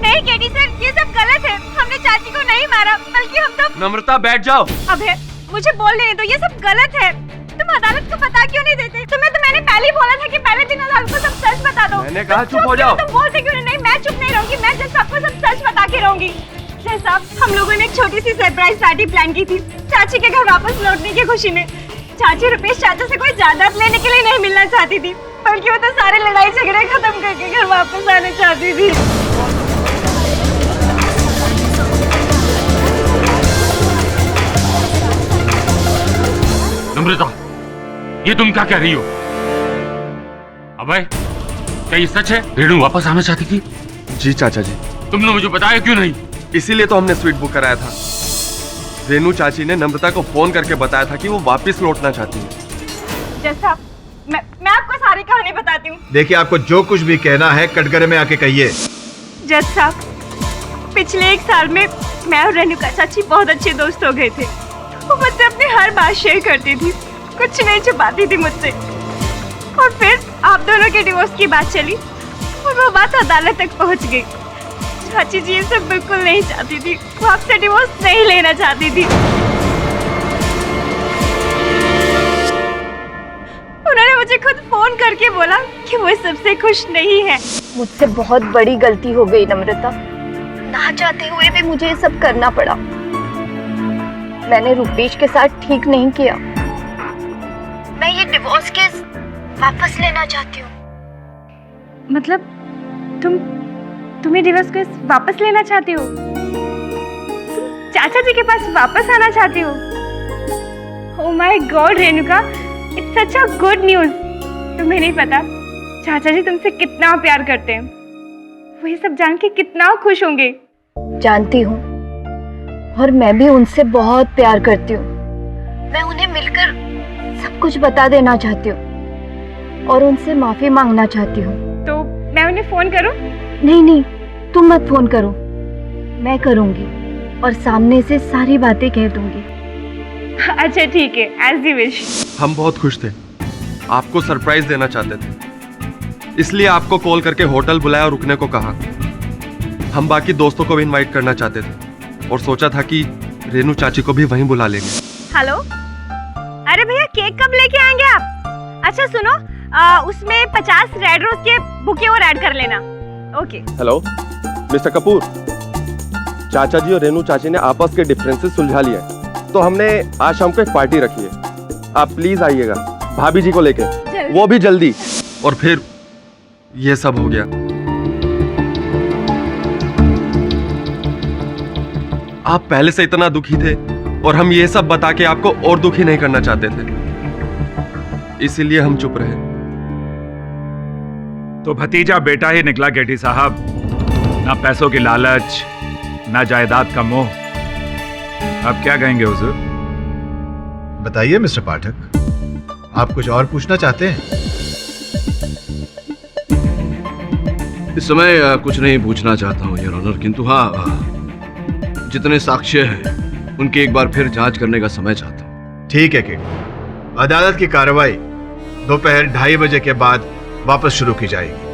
नहीं केडी सर, ये सब गलत है। हमने चाची को नहीं मारा, बल्कि हम तो। नम्रता बैठ जाओ। अबे मुझे बोलने दो, ये सब गलत है। तुम अदालत को बता क्यों नहीं देते? तुम्हें तो मैंने पहले ही बोला था कि पहले दिन अदालत को सब सच बता दो। मैंने कहा चुप हो जाओ। तुम बोलते क्यों नहीं? मैं चुप नहीं रहूंगी, मैं जज साहब को सब सच बता के रहूंगी। जज साहब, हम लोगों ने एक छोटी सी सरप्राइज पार्टी प्लान की थी चाची के घर वापस लौटने की खुशी में। चाची रुपेश चाचा से कोई जायदाद लेने के लिए नहीं मिलना चाहती थी, बल्कि वो तो सारे लड़ाई झगड़े खत्म करके घर वापस आने चाहती थी। नम्रता, ये तुम क्या कह रही हो? अभय, क्या ये सच है? रेणु वापस आना चाहती थी? जी चाचा जी। तुमने मुझे बताया क्यों नहीं? इसीलिए तो हमने स्वीट बुक कराया था। रेणु चाची ने नम्रता को फोन करके बताया था कि वो वापस लौटना चाहती है। जज साहब, मैं आपको सारी कहानी बताती हूँ। देखिए, आपको जो कुछ भी कहना है कटघरे में आके कहिए। जज साहब, पिछले 1 साल में मैं और रेणुका चाची बहुत अच्छे दोस्त हो गए थे। वो मुझसे अपनी हर बात शेयर करती थी, कुछ नहीं छुपाती थी मुझसे। और फिर आप दोनों के डिवोर्स की बात चली और वो बात अदालत तक पहुंच गई। चाची जी ये सब बिल्कुल नहीं चाहती थी, वो आपसे डिवोर्स नहीं लेना चाहती थी। उन्होंने मुझे खुद फोन करके बोला कि वो सबसे खुश नहीं है। मुझसे बहुत बड़ी गलती हो गई नम्रता, ना चाहते हुए भी मुझे ये सब करना पड़ा। मैंने रुपेश के साथ ठीक नहीं किया। मैं ये डिवोर्स केस वापस लेना चाहती हूँ। मतलब तुम्हें डिवोर्स केस वापस लेना चाहती हो? चाचा जी के पास वापस आना चाहती हो? Oh my God Renuka, it's such a good news. तुम्हें नहीं पता चाचा जी तुमसे कितना प्यार करते हैं। वो ये सब जान के कितना खुश होंगे। जानती हूँ, और मैं भी उनसे बहुत प्यार करती हूँ। मैं उन्हें मिलकर सब कुछ बता देना चाहती हूँ और उनसे माफी मांगना चाहती हूँ। तो मैं उन्हें फोन करूँ? नहीं, तुम मत फोन करो, मैं करूँगी और सामने से सारी बातें कह दूंगी। अच्छा ठीक है, एज यू विश। हम बहुत खुश थे, आपको सरप्राइज देना चाहते थे, इसलिए आपको कॉल करके होटल बुलाया और रुकने को कहा। हम बाकी दोस्तों को भी इनवाइट करना चाहते थे और सोचा था कि रेणु चाची को भी वहीं बुला लेंगे। हेलो, अरे भैया केक कब लेके आएंगे आप? अच्छा सुनो, उसमें 50 रेड रोज के बुके और ऐड कर लेना। ओके। हेलो मिस्टर कपूर, चाचा जी और रेणु चाची ने आपस के डिफरेंसेस सुलझा लिए, तो हमने आज शाम को एक पार्टी रखी है। आप प्लीज आइएगा भाभी जी को लेके, वो भी जल्दी। और फिर ये सब हो गया। आप पहले से इतना दुखी थे और हम ये सब बता के आपको और दुखी नहीं करना चाहते थे, इसीलिए हम चुप रहे। तो भतीजा बेटा ही निकला केडी साहब। ना पैसों की लालच, ना जायदाद का मोह। अब क्या कहेंगे हुजूर? बताइए मिस्टर पाठक, आप कुछ और पूछना चाहते हैं? इस समय कुछ नहीं पूछना चाहता हूं योर ऑनर, किंतु हाँ, जितने साक्ष्य हैं उनकी एक बार फिर जांच करने का समय चाहता हूं। ठीक है केडी, अदालत की कार्रवाई दोपहर 2:30 बजे के बाद वापस शुरू की जाएगी।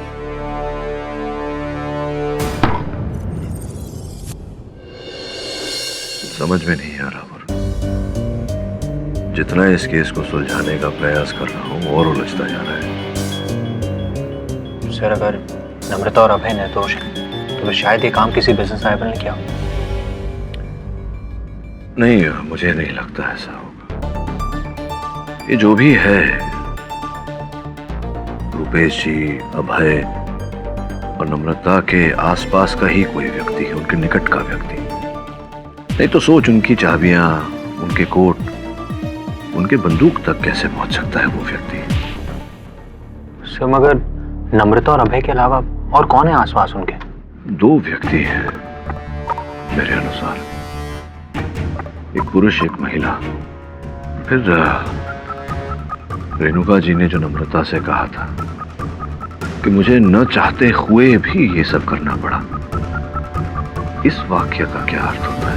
समझ में नहीं आ रहा जितना इस केस को सुलझाने का प्रयास कर रहा हूं और उलझता जा रहा है। सर, अगर नम्रता और अभय निर्दोष हैं तो फिर शायद ये काम किसी बिजनेस राइवल ने किया हो। नहीं, मुझे नहीं लगता ऐसा होगा। ये जो भी है, रुपेश जी, अभय और नम्रता के आसपास का ही कोई व्यक्ति है, उनके निकट का व्यक्ति। नहीं तो सोच, उनकी चाबियां, उनके कोट, उनके बंदूक तक कैसे पहुंच सकता है वो व्यक्ति? सर, मगर नम्रता और अभय के अलावा और कौन है आसपास उनके? 2 व्यक्ति हैं मेरे अनुसार, एक पुरुष एक महिला। फिर रेणुका जी ने जो नम्रता से कहा था कि मुझे न चाहते हुए भी ये सब करना पड़ा, इस वाक्य का क्या अर्थ होता है?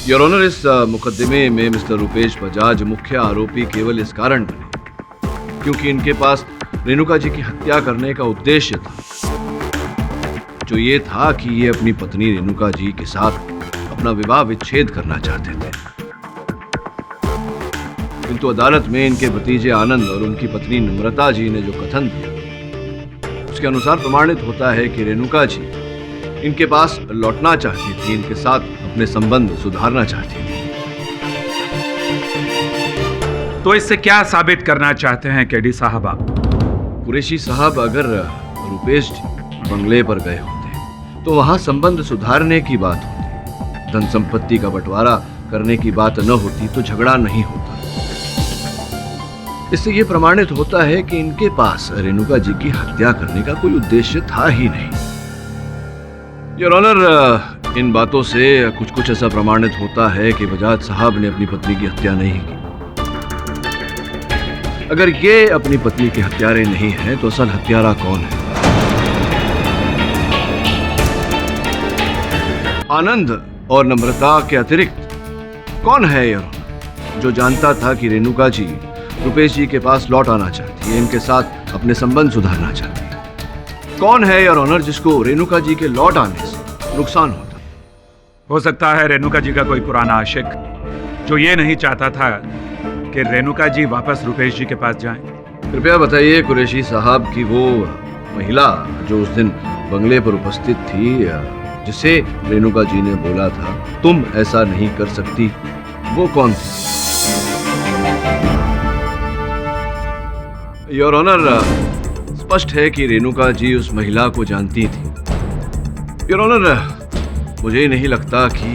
योर ऑनर, इस मुकदमे में मिस्टर रुपेश बजाज मुख्य आरोपी केवल इस कारण बने क्योंकि इनके पास रेणुका जी की हत्या करने का उद्देश्य था, जो ये था कि ये अपनी पत्नी रेणुका जी के साथ अपना विवाह विच्छेद करना चाहते थे। किंतु अदालत में इनके भतीजे आनंद और उनकी पत्नी नम्रता जी ने जो कथन दिया, उसके अनुसार प्रमाणित होता है कि रेणुका जी इनके पास लौटना चाहती थी, इनके साथ अपने संबंध सुधारना चाहती थी। तो इससे क्या साबित करना चाहते हैं केडी साहब आप? कुरैशी साहब, अगर रुपेश जी बंगले पर गए होते तो वहां संबंध सुधारने की बात होती, धन संपत्ति का बंटवारा करने की बात न होती, तो झगड़ा नहीं होता। इससे यह प्रमाणित होता है कि इनके पास रेणुका जी की हत्या करने का कोई उद्देश्य था ही नहीं। योर ऑनर, इन बातों से कुछ ऐसा प्रमाणित होता है कि बजाज साहब ने अपनी पत्नी की हत्या नहीं की। अगर ये अपनी पत्नी के हत्यारे नहीं हैं, तो असल हत्यारा कौन है? आनंद और नम्रता के अतिरिक्त कौन है योर ऑनर, जो जानता था कि रेणुका जी रुपेश जी के पास लौट आना चाहती है, इनके साथ अपने संबंध सुधारना चाहती है? कौन है योर ऑनर जिसको रेणुका जी के लौट आने से नुकसान होता? हो सकता है रेणुका जी का कोई पुराना आशिक, जो ये नहीं चाहता था कि रेणुका जी वापस रुपेश जी के पास जाएं। कृपया बताइए कुरैशी साहब की वो महिला जो उस दिन बंगले पर उपस्थित थी, जिसे रेणुका जी ने बोला था तुम ऐसा नहीं कर सकती, वो कौन थी? योर ऑनर, स्पष्ट है कि रेणुका जी उस महिला को जानती थी। योर ऑनर, मुझे नहीं लगता कि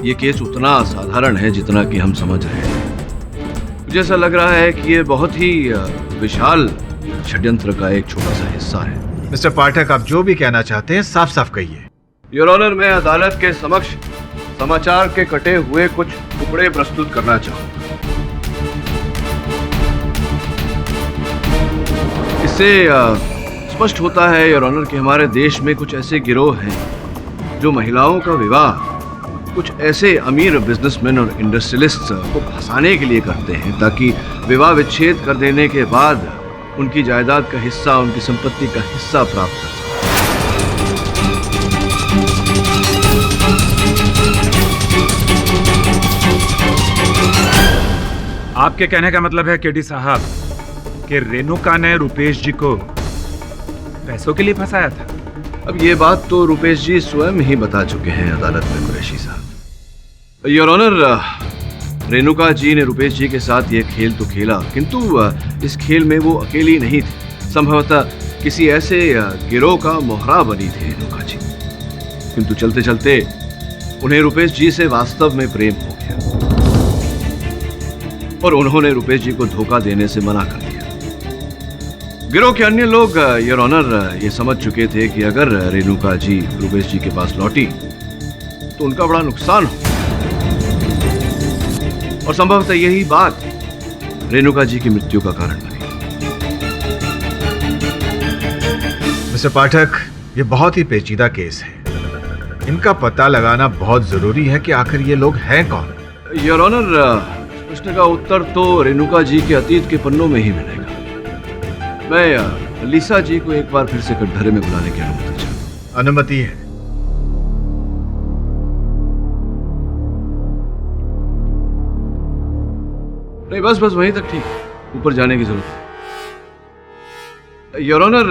ये केस उतना साधारण है जितना कि हम समझ रहे हैं। मुझे ऐसा लग रहा है कि ये बहुत ही विशाल षड्यंत्र का एक छोटा सा हिस्सा है। मिस्टर पाठक, आप जो भी कहना चाहते हैं साफ साफ कहिए। योर ऑनर, मैं अदालत के समक्ष समाचार के कटे हुए कुछ टुकड़े प्रस्तुत करना चाहूंगा। इससे स्पष्ट होता है योर ऑनर कि हमारे देश में कुछ ऐसे गिरोह हैं जो महिलाओं का विवाह कुछ ऐसे अमीर बिजनेसमैन और इंडस्ट्रियलिस्ट को फंसाने के लिए करते हैं, ताकि विवाह विच्छेद कर देने के बाद उनकी जायदाद का हिस्सा, उनकी संपत्ति का हिस्सा प्राप्त कर सकें। आपके कहने का मतलब है केडी साहब कि रेणुका ने रुपेश जी को पैसों के लिए फंसाया था? अब ये बात तो रुपेश जी स्वयं ही बता चुके हैं अदालत में कुरैशी साहब। योर ऑनर, रेणुका जी ने रुपेश जी के साथ ये खेल तो खेला, किंतु इस खेल में वो अकेली नहीं थी। संभवतः किसी ऐसे गिरोह का मोहरा बनी थी रेणुका जी, किंतु चलते चलते उन्हें रुपेश जी से वास्तव में प्रेम हो गया और उन्होंने रुपेश जी को धोखा देने से मना कर दिया। गिरोह के अन्य लोग योर ऑनर ये समझ चुके थे कि अगर रेणुका जी रुपेश जी के पास लौटी तो उनका बड़ा नुकसान हो, और संभवतः यही बात रेणुका जी की मृत्यु का कारण बनी। मिस्टर पाठक, ये बहुत ही पेचीदा केस है। इनका पता लगाना बहुत जरूरी है कि आखिर ये लोग हैं कौन। योर ऑनर, प्रश्न का उत्तर तो रेणुका जी के अतीत के पन्नों में ही मिलेगा। मैं लीसा जी को एक बार फिर से कटघरे में बुलाने की अनुमति चाहता हूं। अनुमति है। नहीं, बस वहीं तक ठीक, ऊपर जाने की जरूरत है। योर ऑनर,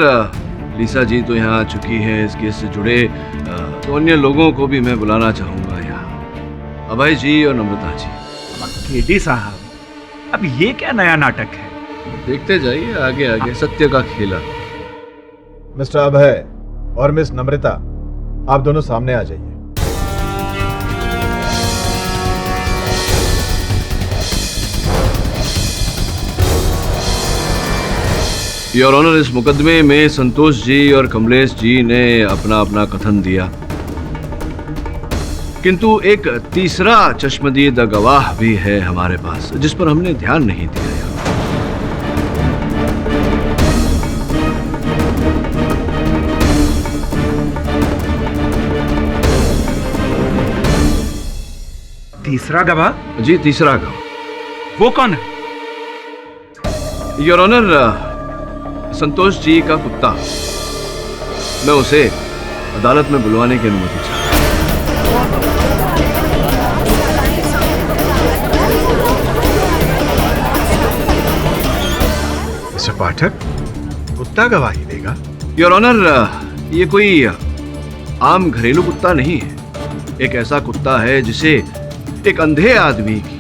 लीसा जी तो यहाँ आ चुकी है। इस केस से जुड़े तो अन्य लोगों को भी मैं बुलाना चाहूंगा यहाँ, अभय जी और नम्रता जी। केडी साहब, अब ये क्या नया नाटक है? देखते जाइए आगे आगे सत्य का खेला। मिस्टर अभय और मिस नम्रता, आप दोनों सामने आ जाइए। योर ऑनर, इस मुकदमे में संतोष जी और कमलेश जी ने अपना अपना कथन दिया, किंतु एक तीसरा चश्मदीद गवाह भी है हमारे पास जिस पर हमने ध्यान नहीं दिया। तीसरा गवाह? जी, तीसरा गवाह। वो कौन है? योर ऑनर, संतोष जी का कुत्ता। मैं उसे अदालत में बुलवाने की अनुमति चाहता हूं। मिस्टर पाठक, कुत्ता गवाही देगा? योर ऑनर, ये कोई आम घरेलू कुत्ता नहीं है। एक ऐसा कुत्ता है जिसे एक अंधे आदमी की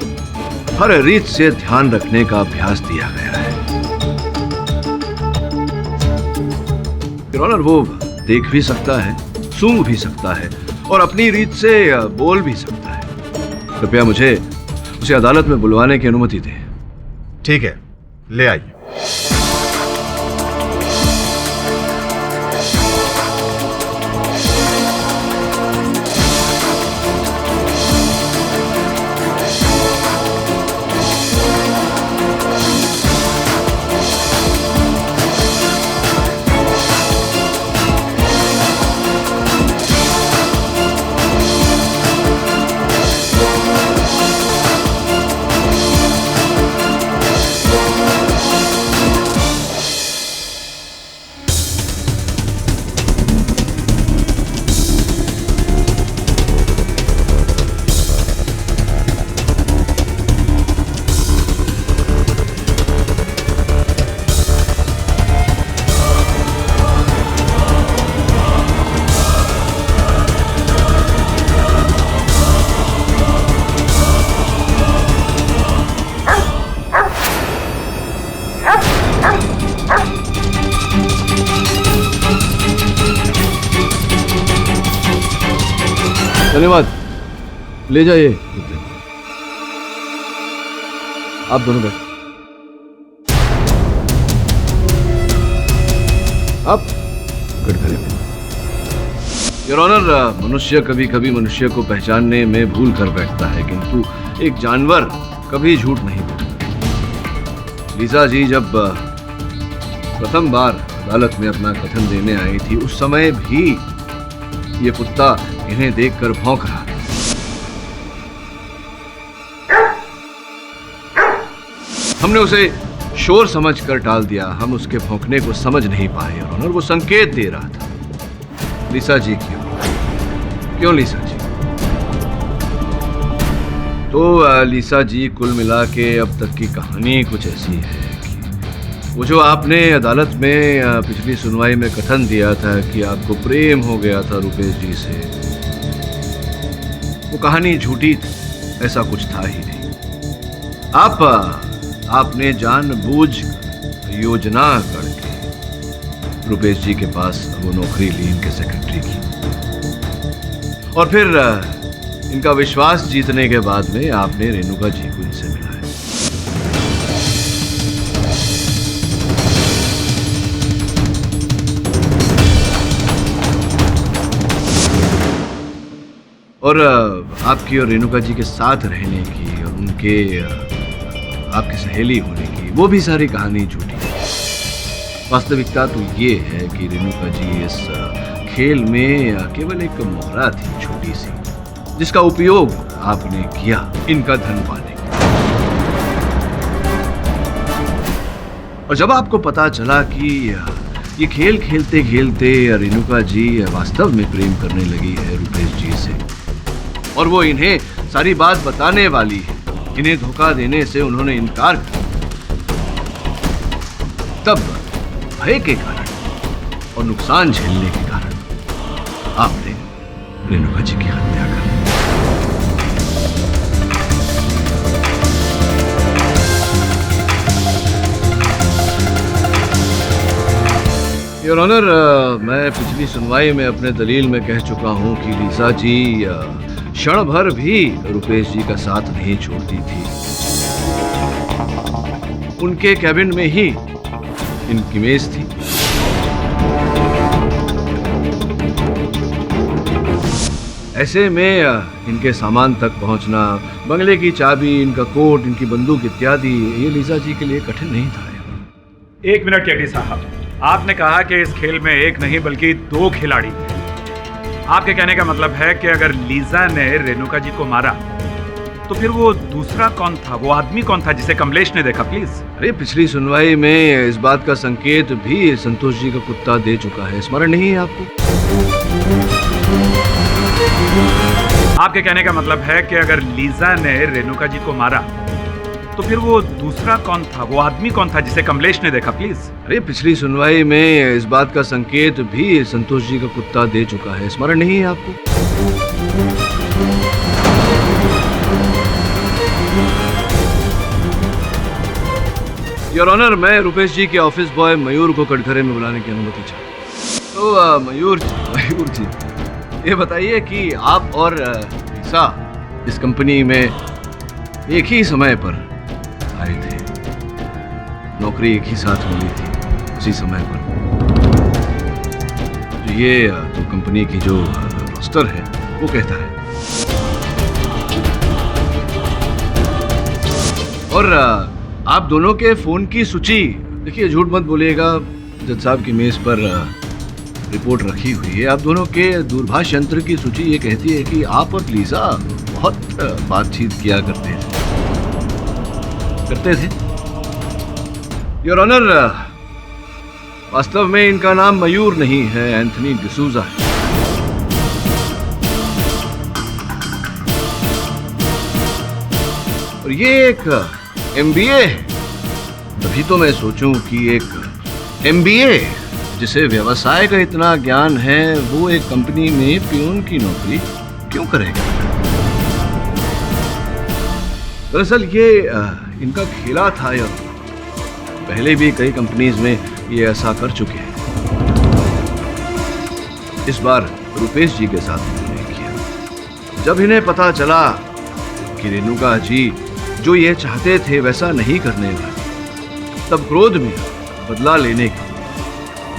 हर रीत से ध्यान रखने का अभ्यास दिया गया है। योर ऑनर, वो देख भी सकता है, सूंघ भी सकता है और अपनी रीत से बोल भी सकता है। कृपया मुझे उसे अदालत में बुलवाने की अनुमति दें। ठीक है, ले आइए। धन्यवाद, ले जाइए। आप दोनों बैठ। आप कटघरे में। योर ऑनर, मनुष्य कभी कभी मनुष्य को पहचानने में भूल कर बैठता है, किंतु एक जानवर कभी झूठ नहीं बोलता। लीसा जी जब प्रथम बार अदालत में अपना कथन देने आई थी, उस समय भी ये कुत्ता इन्हें देखकर भौंक रहा था। हमने उसे शोर समझकर टाल दिया। हम उसके भौंकने को समझ नहीं पाए और वो संकेत दे रहा था। लीसा जी क्यों लीसा जी? तो लीसा जी, कुल मिला के अब तक की कहानी कुछ ऐसी है कि वो जो आपने अदालत में पिछली सुनवाई में कथन दिया था कि आपको प्रेम हो गया था रुपेश जी से, वो कहानी झूठी थी। ऐसा कुछ था ही नहीं। आपने जानबूझ योजना करके रुपेश जी के पास वो नौकरी ली इनके सेक्रेटरी की, और फिर इनका विश्वास जीतने के बाद में आपने रेणुका जी को इनसे मिलाया। और आपकी और रेणुका जी के साथ रहने की और उनके आपकी सहेली होने की वो भी सारी कहानी झूठी है। वास्तविकता तो ये है कि रेणुका जी इस खेल में केवल एक मोहरा थी, छोटी सी, जिसका उपयोग आपने किया इनका धन पाने के। और जब आपको पता चला कि ये खेल खेलते खेलते रेणुका जी वास्तव में प्रेम करने लगी है रुपेश जी से, और वो इन्हें सारी बात बताने वाली है, इन्हें धोखा देने से उन्होंने इनकार कर, तब भय के कारण और नुकसान झेलने के कारण आपने रेणुका जी की हत्या कर दी। योर ऑनर, मैं पिछली सुनवाई में अपने दलील में कह चुका हूं कि लीजा जी क्षण भर भी रुपेश जी का साथ नहीं छोड़ती थी। उनके कैबिन में ही इनकी मेज थी। ऐसे में इनके सामान तक पहुंचना, बंगले की चाबी, इनका कोट, इनकी बंदूक इत्यादि, ये लीजा जी के लिए कठिन नहीं था। एक मिनट केडी साहब, आपने कहा कि इस खेल में एक नहीं बल्कि दो खिलाड़ी थे। आपके कहने का मतलब है कि अगर लीजा ने रेणुका जी को मारा तो फिर वो दूसरा कौन था, वो आदमी कौन था जिसे कमलेश ने देखा? प्लीज। अरे पिछली सुनवाई में इस बात का संकेत भी संतोष जी का कुत्ता दे चुका है, स्मरण नहीं है आपको? आपके कहने का मतलब है कि अगर लीजा ने रेणुका जी को मारा तो फिर वो दूसरा कौन था, वो आदमी कौन था जिसे कमलेश ने देखा? प्लीज। अरे पिछली सुनवाई में इस बात का संकेत भी संतोष जी का कुत्ता दे चुका है, स्मरण नहीं है आपको? योर ऑनर, मैं रुपेश जी के ऑफिस बॉय मयूर को कटघरे में बुलाने की अनुमति चाहता हूं। तो मयूर जी, ये बताइए कि आप और लीसा इस कंपनी में एक ही समय पर आए थे, नौकरी एक ही साथ मिली थी उसी समय पर। तो ये तो कंपनी की जो रोस्टर है वो कहता है। और आप दोनों के फोन की सूची, देखिए झूठ मत बोलिएगा, जज साहब की मेज पर रिपोर्ट रखी हुई है। आप दोनों के दूरभाष यंत्र की सूची ये कहती है कि आप और लीजा बहुत बातचीत किया करते थे। योर ऑनर, वास्तव में इनका नाम मयूर नहीं है, एंथनी डिसूजा है। और ये एक MBA है। तभी तो मैं सोचूं कि एक MBA जिसे व्यवसाय का इतना ज्ञान है वो एक कंपनी में पियून की नौकरी क्यों करेगा? दरअसल ये इनका खेला था, या पहले भी कई कंपनीज में ये ऐसा कर चुके हैं। इस बार रुपेश जी के साथ इन्होंने किया। जब इन्हें पता चला कि रेणुका जी जो ये चाहते थे वैसा नहीं करने वाले, तब क्रोध में बदला लेने के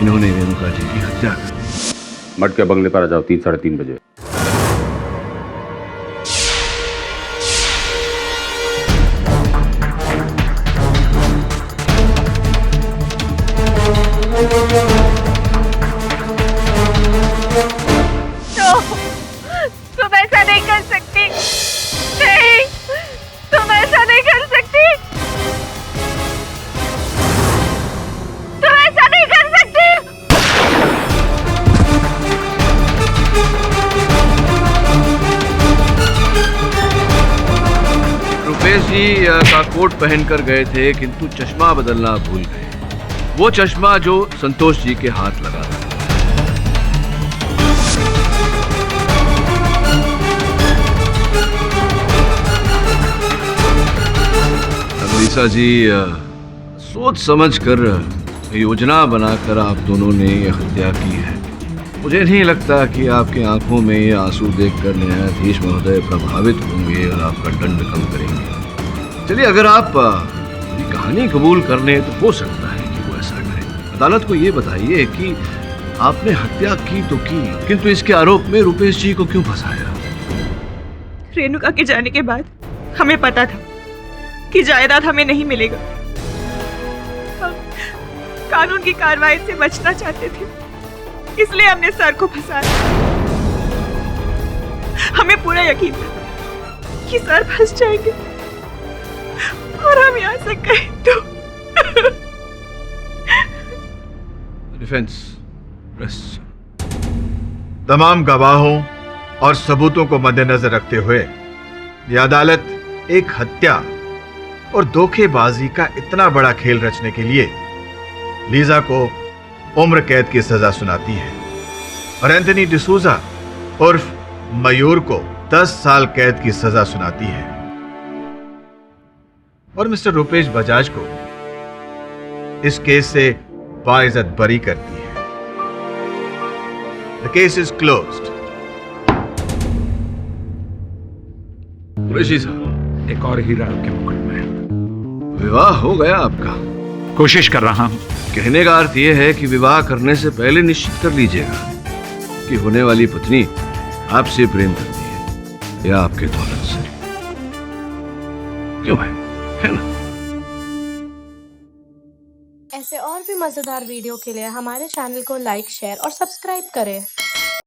इन्होंने रेणुका जी की हत्या कर दी। मट के बंगले पर आ जाओ 3 साढ़े 3 बजे। तुम ऐसा नहीं कर सकती। नहीं, तुम ऐसा नहीं कर सकती। तुम ऐसा नहीं कर सकती। रुपेश जी का कोट पहनकर गए थे, किंतु चश्मा बदलना भूल गए। वो चश्मा जो संतोष जी के हाथ लगा था। लीसा जी सोच समझ कर योजना बनाकर आप दोनों ने ये हत्या की है। मुझे नहीं लगता कि आपकी आंखों में ये आंसू देखकर न्यायाधीश महोदय प्रभावित होंगे और आपका दंड कम करेंगे। चलिए, अगर आप ये कहानी कबूल कर लें तो हो सकता है कि वो ऐसा करें। अदालत को ये बताइए कि आपने हत्या की तो की, किंतु इसके आरोप में रुपेश जी को क्यों फंसाया? रेणुका के जाने के बाद हमें पता था कि जायदाद हमें नहीं मिलेगा। हम कानून की कार्रवाई से बचना चाहते थे, इसलिए हमने सर को फंसाया। हमें पूरा यकीन था कि सर फंस जाएंगे और हम यहाँ से गए तो डिफेंस तमाम गवाहों और सबूतों को मद्देनजर रखते हुए यह अदालत एक हत्या और धोखेबाजी का इतना बड़ा खेल रचने के लिए लीजा को उम्र कैद की सजा सुनाती है और एंथनी डिसूजा उर्फ मयूर को 10 साल कैद की सजा सुनाती है और मिस्टर रुपेश बजाज को इस केस से बाइज्जत बरी करती है। The case is closed. Qureshi साहब, एक और हीरा आपके मुकुट में। विवाह हो गया आपका? कोशिश कर रहा हूं। कहने का अर्थ यह है कि विवाह करने से पहले निश्चित कर लीजिएगा कि होने वाली पत्नी आपसे प्रेम करती है या आपके दौलत से। क्यों भाई, है ना? ऐसे और भी मजेदार वीडियो के लिए हमारे चैनल को लाइक, शेयर और सब्सक्राइब करें।